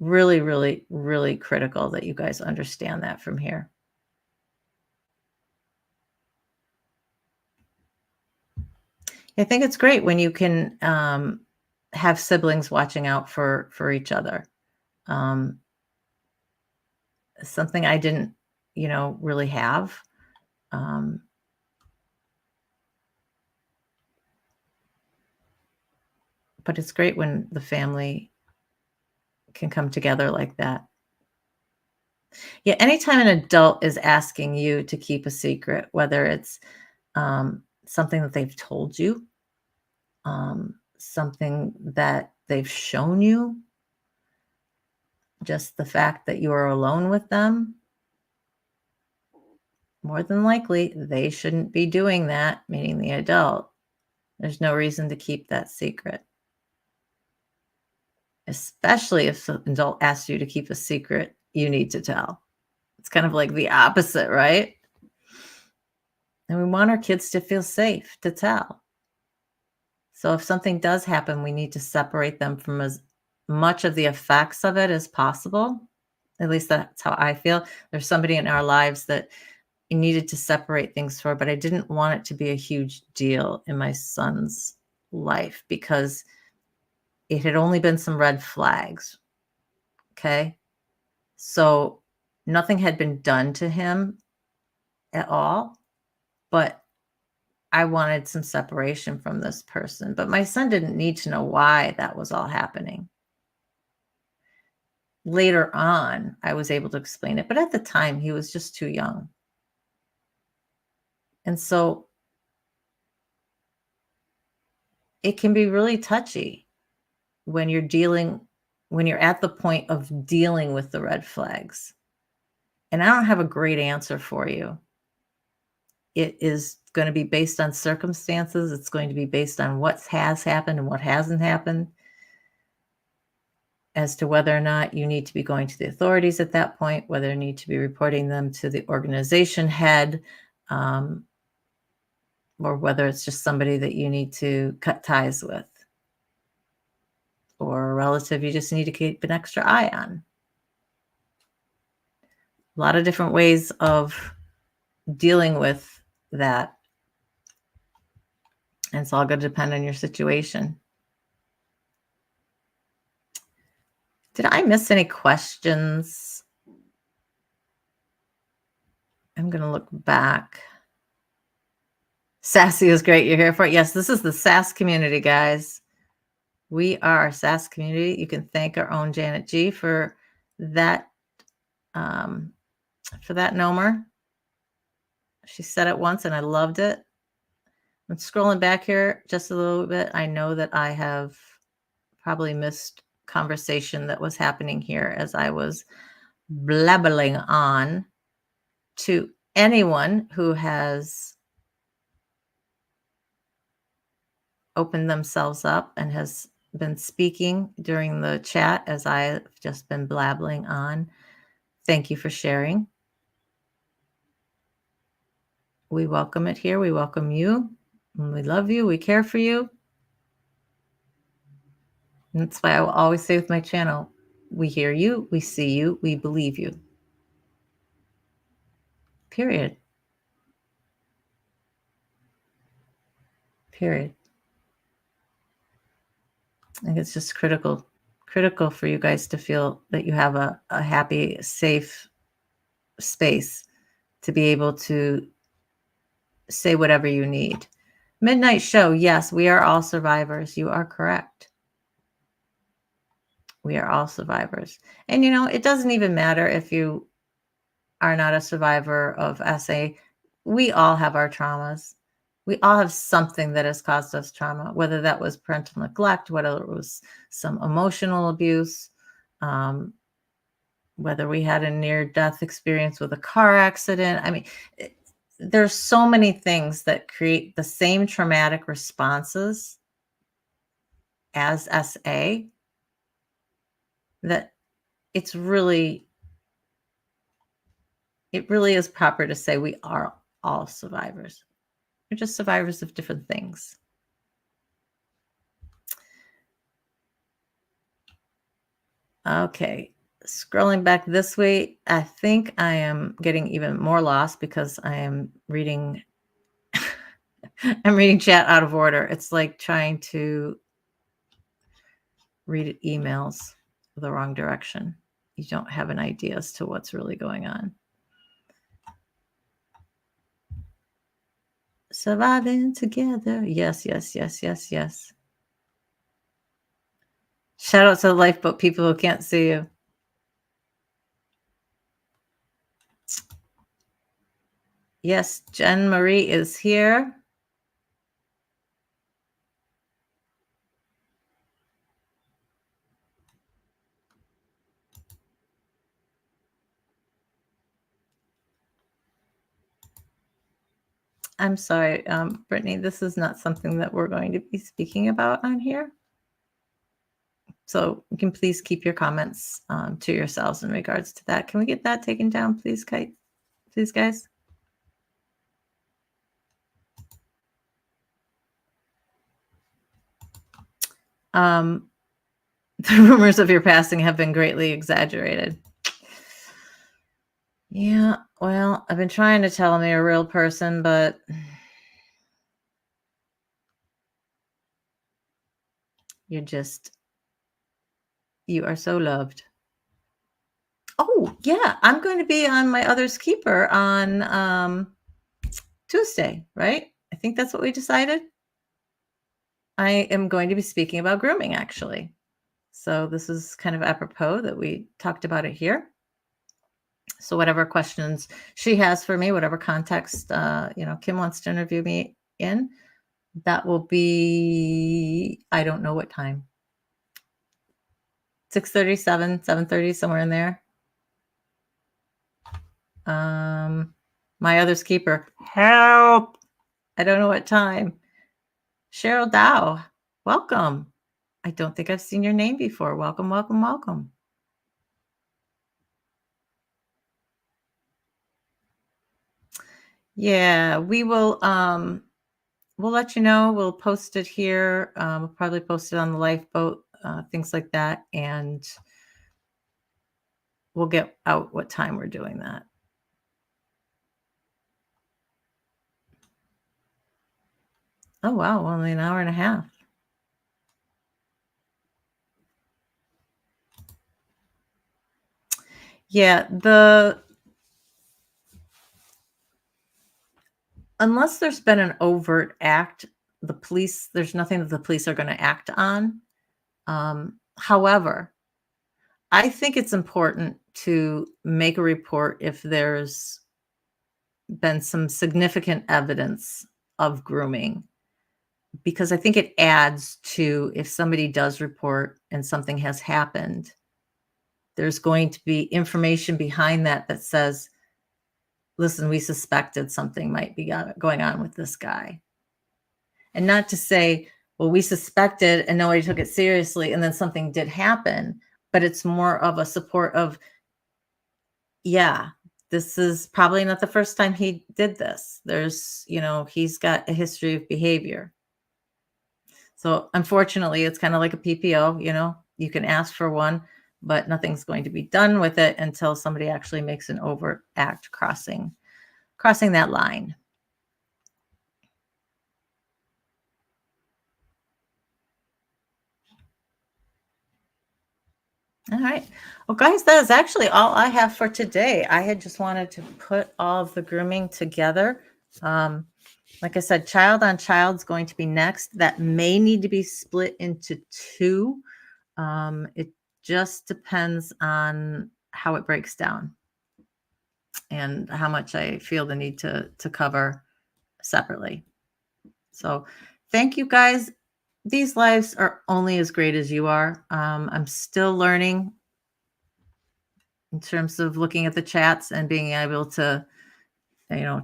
really, really, really critical that you guys understand that from here. I think it's great when you can have siblings watching out for each other. Something I didn't, really have. But it's great when the family can come together like that. Yeah, anytime an adult is asking you to keep a secret, whether it's something that they've told you, something that they've shown you, just the fact that you are alone with them, more than likely, they shouldn't be doing that, meaning the adult. There's no reason to keep that secret. especially if an adult asks you to keep a secret you need to tell. It's kind of like the opposite, right? And we want our kids to feel safe to tell. So if something does happen, we need to separate them from as much of the effects of it as possible. At least that's how I feel. There's somebody in our lives that needed to separate things for, but I didn't want it to be a huge deal in my son's life because it had only been some red flags. Okay. So nothing had been done to him at all, but I wanted some separation from this person. But my son didn't need to know why that was all happening. Later on, I was able to explain it, but at the time, he was just too young. And so it can be really touchy when you're at the point of dealing with the red flags. And I don't have a great answer for you. It is going to be based on circumstances. It's going to be based on what has happened and what hasn't happened as to whether or not you need to be going to the authorities at that point, whether you need to be reporting them to the organization head, or whether it's just somebody that you need to cut ties with, or a relative you just need to keep an extra eye on. A lot of different ways of dealing with that. And it's all going to depend on your situation. Did I miss any questions? I'm going to look back. Sassy is great. You're here for it. Yes, this is the SAS community, guys. We are a SAS community. You can thank our own Janet G for that Nomer. She said it once and I loved it. I'm scrolling back here just a little bit. I know that I have probably missed conversation that was happening here as I was blabbling on. To anyone who has opened themselves up and has been speaking during the chat as I've just been blabbling on, thank you for sharing. We welcome it here. We welcome you. And we love you. We care for you. And that's why I will always say with my channel, we hear you, we see you, we believe you. Period. Period. I think it's just critical for you guys to feel that you have a happy, safe space to be able to say whatever you need. Midnight Show. Yes, we are all survivors. You are correct. We are all survivors. And, it doesn't even matter if you are not a survivor of SA. We all have our traumas. We all have something that has caused us trauma, whether that was parental neglect, whether it was some emotional abuse, whether we had a near-death experience with a car accident. I mean, there's so many things that create the same traumatic responses as SA that it really is proper to say we are all survivors. We're just survivors of different things. Okay, scrolling back this way, I think I am getting even more lost because I am reading I'm reading chat out of order. It's like trying to read emails the wrong direction. You don't have an idea as to what's really going on. Surviving together. Yes. Shout out to the lifeboat people who can't see you. Yes, Jen Marie is here. I'm sorry, Brittany, this is not something that we're going to be speaking about on here. So you can please keep your comments to yourselves in regards to that. Can we get that taken down, please, Kate? Please, guys. The rumors of your passing have been greatly exaggerated. Yeah, well, I've been trying to tell him you're a real person, but you are so loved. Oh, yeah, I'm going to be on my other's keeper on Tuesday, right? I think that's what we decided. I am going to be speaking about grooming, actually. So this is kind of apropos that we talked about it here. So whatever questions she has for me, whatever context, Kim wants to interview me in, that will be, I don't know what time. 6:37, 7:30, somewhere in there. My other's keeper. Help! I don't know what time. Cheryl Dow, welcome. I don't think I've seen your name before. Welcome, welcome, welcome. Yeah, we will we'll let you know. We'll post it here. We'll probably post it on the lifeboat, things like that, and we'll get out what time we're doing that. Oh wow, only an hour and a half. Yeah, unless there's been an overt act, there's nothing that the police are going to act on. However, I think it's important to make a report if there's been some significant evidence of grooming, because I think it adds to, if somebody does report and something has happened, there's going to be information behind that that says, listen, we suspected something might be going on with this guy. And not to say, well, we suspected and nobody took it seriously and then something did happen, but it's more of a support of, yeah, this is probably not the first time he did this. He's got a history of behavior. So unfortunately, it's kind of like a PPO, you can ask for one, but nothing's going to be done with it until somebody actually makes an overt act crossing that line. All right. Well, guys, that is actually all I have for today. I had just wanted to put all of the grooming together. Like I said, child on child is going to be next. That may need to be split into two. It just depends on how it breaks down and how much I feel the need to cover separately. So thank you, guys. These lives are only as great as you are. I'm still learning in terms of looking at the chats and being able to,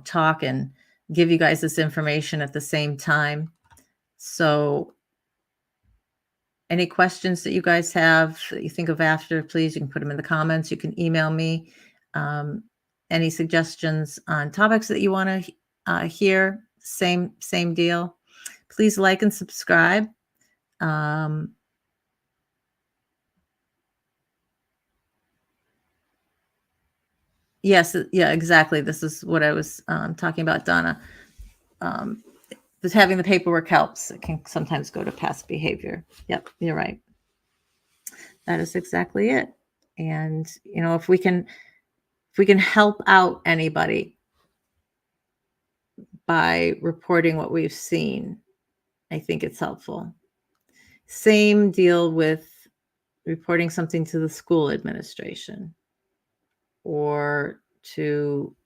talk and give you guys this information at the same time. So any questions that you guys have that you think of after, please, you can put them in the comments. You can email me. Any suggestions on topics that you want to hear, same deal. Please like and subscribe. Yes, yeah, exactly. This is what I was talking about, Donna. Just having the paperwork helps. It can sometimes go to past behavior. Yep, you're right. That is exactly it. And if we can help out anybody by reporting what we've seen, I think it's helpful. Same deal with reporting something to the school administration or to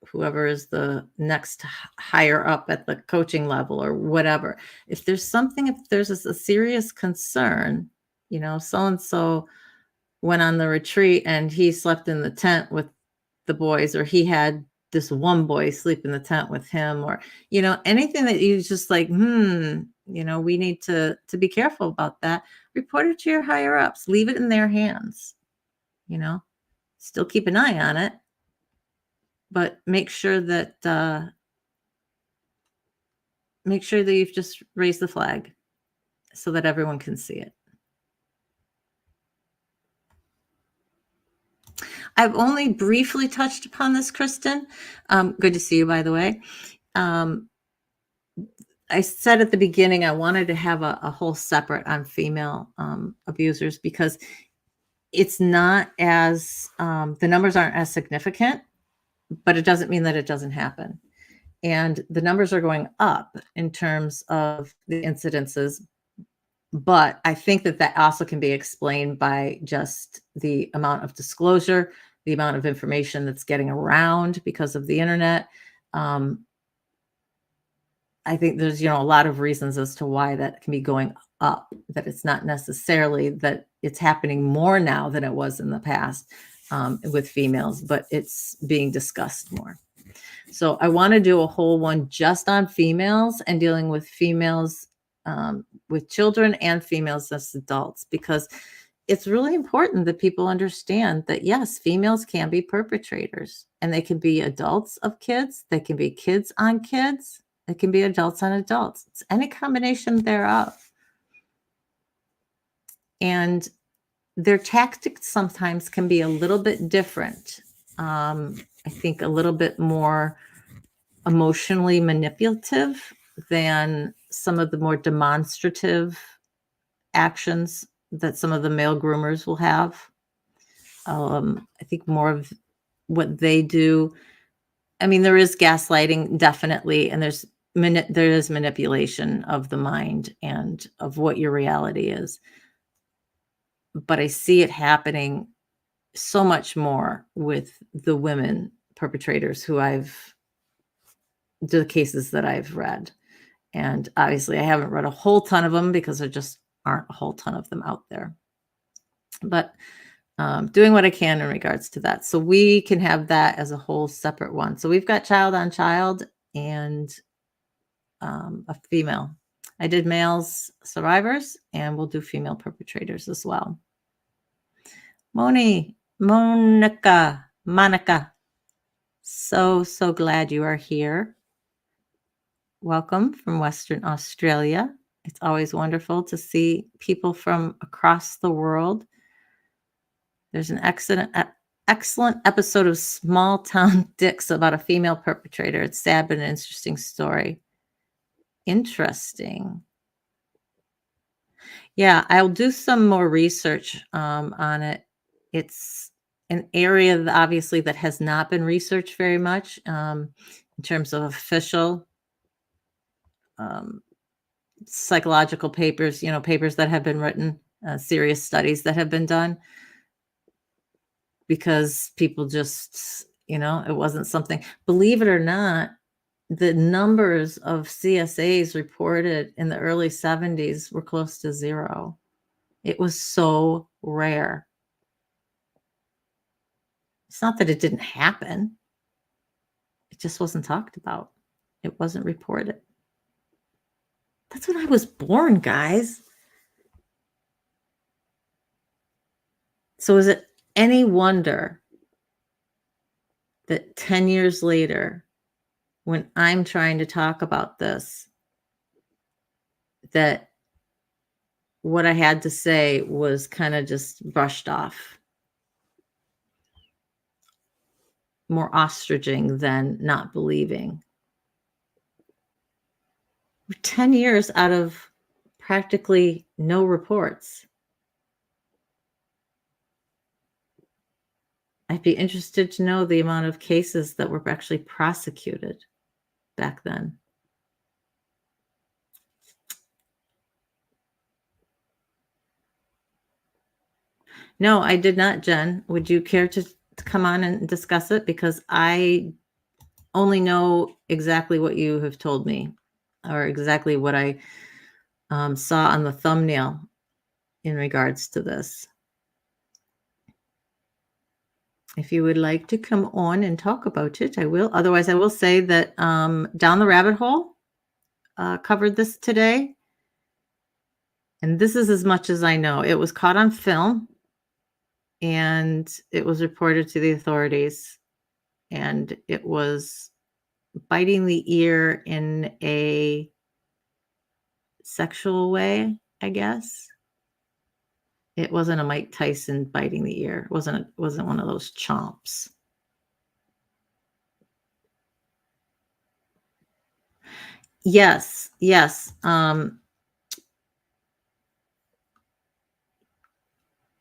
whoever is the next higher up at the coaching level or whatever. If there's a serious concern, so-and-so went on the retreat and he slept in the tent with the boys, or he had this one boy sleep in the tent with him, or, anything that you just like, we need to be careful about that. Report it to your higher ups, leave it in their hands, still keep an eye on it, but make sure that you've just raised the flag so that everyone can see it. I've only briefly touched upon this, Kristen. Good to see you, by the way. I said at the beginning I wanted to have a whole separate on female abusers, because it's not as the numbers aren't as significant, but it doesn't mean that it doesn't happen. And the numbers are going up in terms of the incidences, but I think that also can be explained by just the amount of disclosure, the amount of information that's getting around because of the internet. I think there's, a lot of reasons as to why that can be going up, that it's not necessarily that it's happening more now than it was in the past with females, but it's being discussed more. So I want to do a whole one just on females and dealing with females with children and females as adults, because it's really important that people understand that, yes, females can be perpetrators, and they can be adults of kids. They can be kids on kids. It can be adults on adults. It's any combination thereof. And their tactics sometimes can be a little bit different. I think a little bit more emotionally manipulative than some of the more demonstrative actions that some of the male groomers will have. I think more of what they do. I mean, there is gaslighting, definitely, and there is manipulation of the mind and of what your reality is. But I see it happening so much more with the women perpetrators the cases that I've read. And obviously I haven't read a whole ton of them because there just aren't a whole ton of them out there. But doing what I can in regards to that. So we can have that as a whole separate one. So we've got child on child and a female. I did males survivors, and we'll do female perpetrators as well. Monica, so glad you are here. Welcome from Western Australia. It's always wonderful to see people from across the world. There's an excellent episode of Small Town Dicks about a female perpetrator. It's sad, but an interesting story. Interesting. Yeah, I'll do some more research on it. It's an area that obviously that has not been researched very much in terms of official psychological papers, papers that have been written, serious studies that have been done, because people just, it wasn't something, believe it or not, the numbers of CSAs reported in the early 70s were close to zero. It was so rare. It's not that it didn't happen. It just wasn't talked about. It wasn't reported. That's when I was born, guys. So is it any wonder that 10 years later, when I'm trying to talk about this, that what I had to say was kind of just brushed off? More ostriching than not believing. We're 10 years out of practically no reports. I'd be interested to know the amount of cases that were actually prosecuted back then. No, I did not, Jen. Would you care to come on and discuss it? Because I only know exactly what you have told me, or exactly what I saw on the thumbnail in regards to this. If you would like to come on and talk about it, I will. Otherwise, I will say that Down the Rabbit Hole covered this today. And this is as much as I know. It was caught on film and it was reported to the authorities. And it was biting the ear in a sexual way, I guess. It wasn't a Mike Tyson biting the ear. It wasn't one of those chomps. Yes.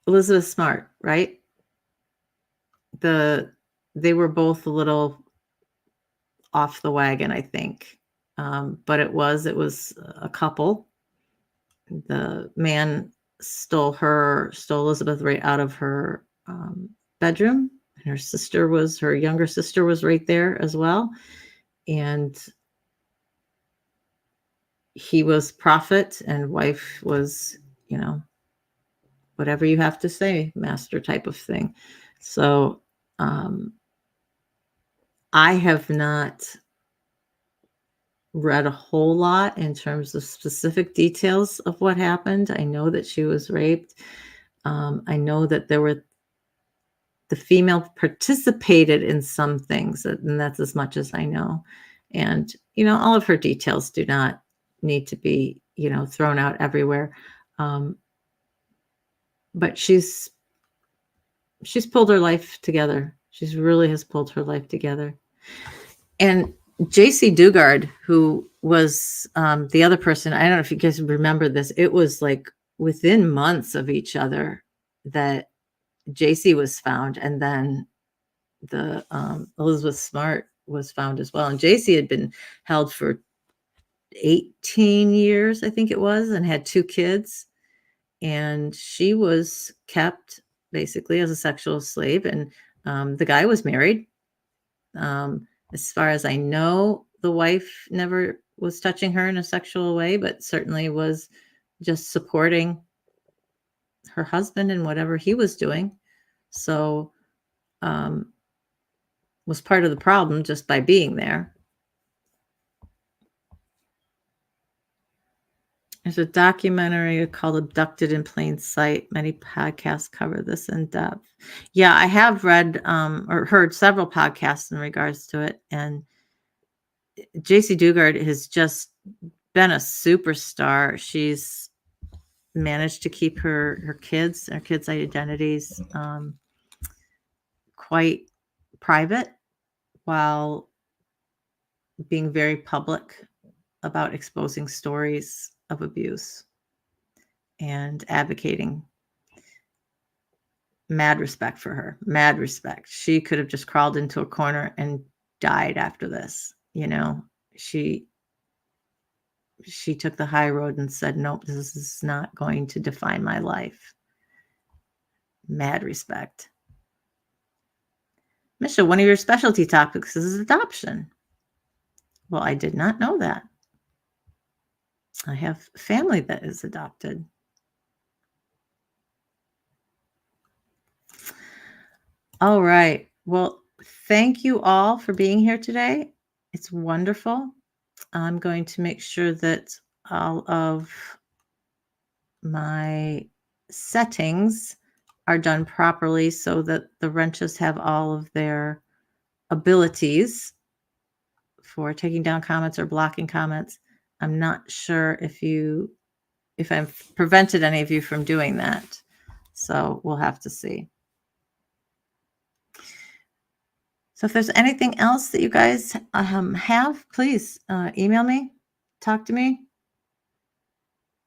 Elizabeth Smart, right? They were both a little off the wagon, I think. But it was a couple. The man stole Elizabeth right out of her bedroom. And her younger sister was right there as well. And he was prophet and wife was, whatever you have to say, master type of thing. So I have not read a whole lot in terms of specific details of what happened. I know that she was raped. I know that the female participated in some things, and that's as much as I know. And, all of her details do not need to be, thrown out everywhere. But she's pulled her life together. She's really has pulled her life together. And JC Dugard, who was the other person, I don't know if you guys remember this, it was like within months of each other that JC was found, and then the Elizabeth Smart was found as well. And JC had been held for 18 years, I think it was, and had 2 kids. And she was kept basically as a sexual slave. And the guy was married. As far as I know, the wife never was touching her in a sexual way, but certainly was just supporting her husband in whatever he was doing. So was part of the problem just by being there. There's a documentary called Abducted in Plain Sight. Many podcasts cover this in depth. Yeah, I have read or heard several podcasts in regards to it. And JC Dugard has just been a superstar. She's managed to keep her kids' identities quite private while being very public about exposing stories of abuse and advocating. Mad respect for her. Mad respect. She could have just crawled into a corner and died after this. She took the high road and said, nope, this is not going to define my life. Mad respect. Misha, one of your specialty topics is adoption. Well, I did not know that. I have family that is adopted. All right. Well, thank you all for being here today. It's wonderful. I'm going to make sure that all of my settings are done properly so that the wrenches have all of their abilities for taking down comments or blocking comments. I'm not sure if I've prevented any of you from doing that. So we'll have to see. So if there's anything else that you guys have, please email me, talk to me.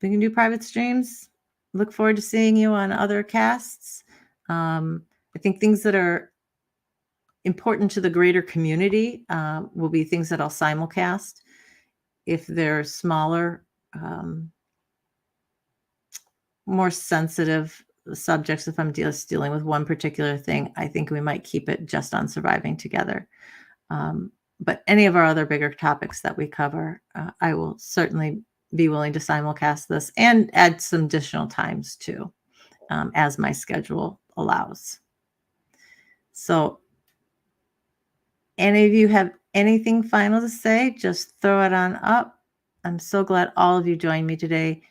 We can do private streams. Look forward to seeing you on other casts. I think things that are important to the greater community will be things that I'll simulcast. If they're smaller, more sensitive subjects, if I'm just dealing with one particular thing, I think we might keep it just on surviving together. But any of our other bigger topics that we cover, I will certainly be willing to simulcast this and add some additional times too, as my schedule allows. So any of you have anything final to say, just throw it on up. I'm so glad all of you joined me today.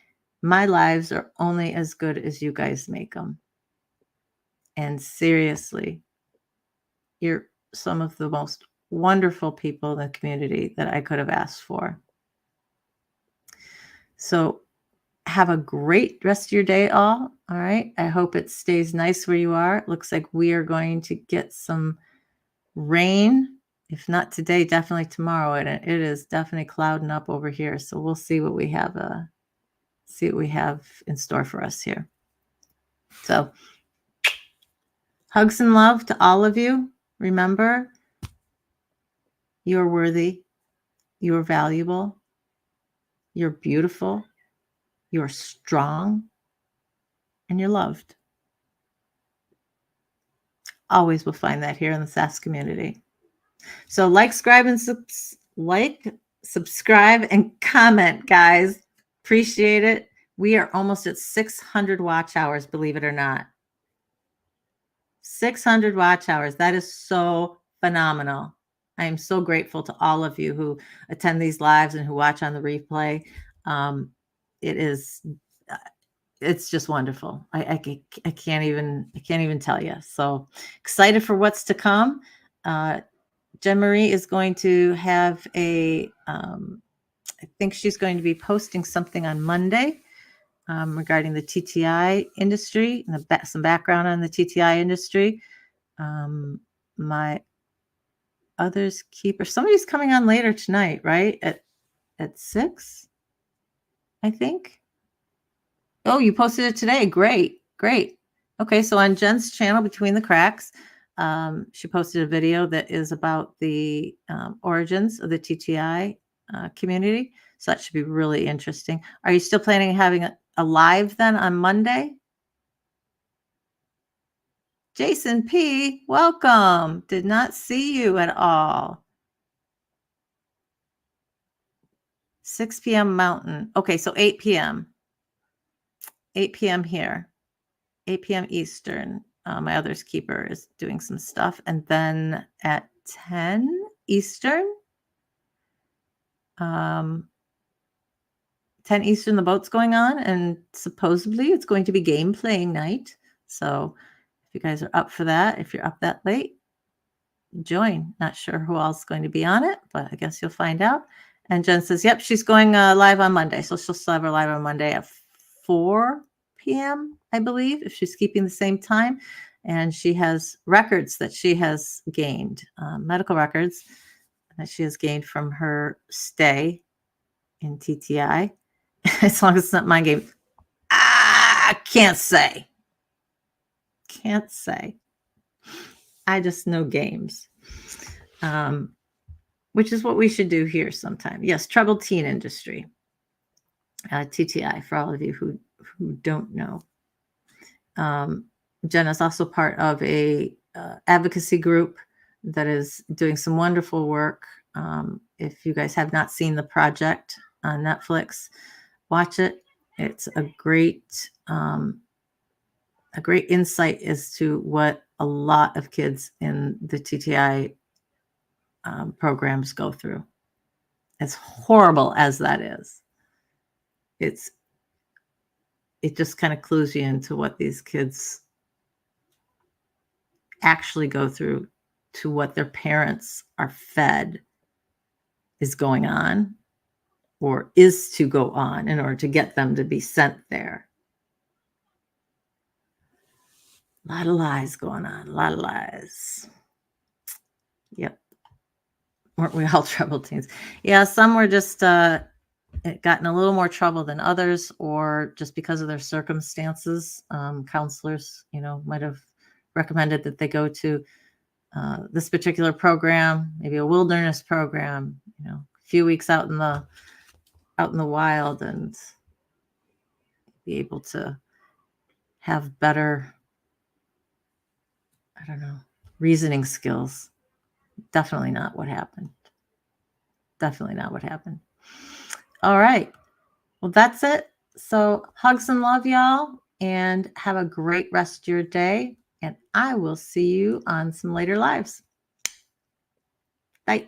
My lives are only as good as you guys make them. And seriously, you're some of the most wonderful people in the community that I could have asked for. So have a great rest of your day, all. All right. I hope it stays nice where you are. It looks like we are going to get some rain. If not today, definitely tomorrow. And it is definitely clouding up over here. So we'll see what we have in store for us here. So hugs and love to all of you. Remember, you're worthy. You're valuable. You're beautiful. You're strong. And you're loved. Always will find that here in the SAS community. So subscribe, and comment, guys. Appreciate it. We are almost at 600 watch hours, believe it or not. 600 watch hours. That is so phenomenal. I am so grateful to all of you who attend these lives and who watch on the replay. It's just wonderful. I can't even tell you. So excited for what's to come. Jen Marie is going to have I think she's going to be posting something on Monday regarding the TTI industry and some background on the TTI industry. My others keeper, somebody's coming on later tonight, right? At 6, I think. Oh, you posted it today. Great. Okay, so on Jen's channel, Between the Cracks, she posted a video that is about the origins of the TTI community. So that should be really interesting. Are you still planning on having a live then on Monday? Jason P., welcome. Did not see you at all. 6 p.m. Mountain. Okay, so 8 p.m. 8 p.m. here. 8 p.m. Eastern. My other's keeper is doing some stuff. And then at 10 Eastern, 10 Eastern, the boat's going on. And supposedly it's going to be game playing night. So if you guys are up for that, if you're up that late, join. Not sure who else is going to be on it, but I guess you'll find out. And Jen says, yep, she's going live on Monday. So she'll still have her live on Monday at 4 p.m., I believe, if she's keeping the same time. And she has records that she has gained, medical records that she has gained from her stay in TTI. As long as it's not my game. Can't say. I just know games. Which is what we should do here sometime. Yes, troubled teen industry. TTI, for all of you who don't know. Jen is also part of a advocacy group that is doing some wonderful work. If you guys have not seen The Project on Netflix, watch it. It's a great insight as to what a lot of kids in the TTI programs go through. As horrible as that is, it just kind of clues you into what these kids actually go through, to what their parents are fed is going on or is to go on in order to get them to be sent there. A lot of lies going on. A lot of lies. Yep. Weren't we all troubled teens? Yeah, some were just gotten a little more trouble than others, or just because of their circumstances. Counselors, might have recommended that they go to this particular program, maybe a wilderness program, a few weeks out in the wild, and be able to have better, reasoning skills. Definitely not what happened. All right. Well, that's it. So hugs and love, y'all, and have a great rest of your day. and I will see you on some later lives. Bye.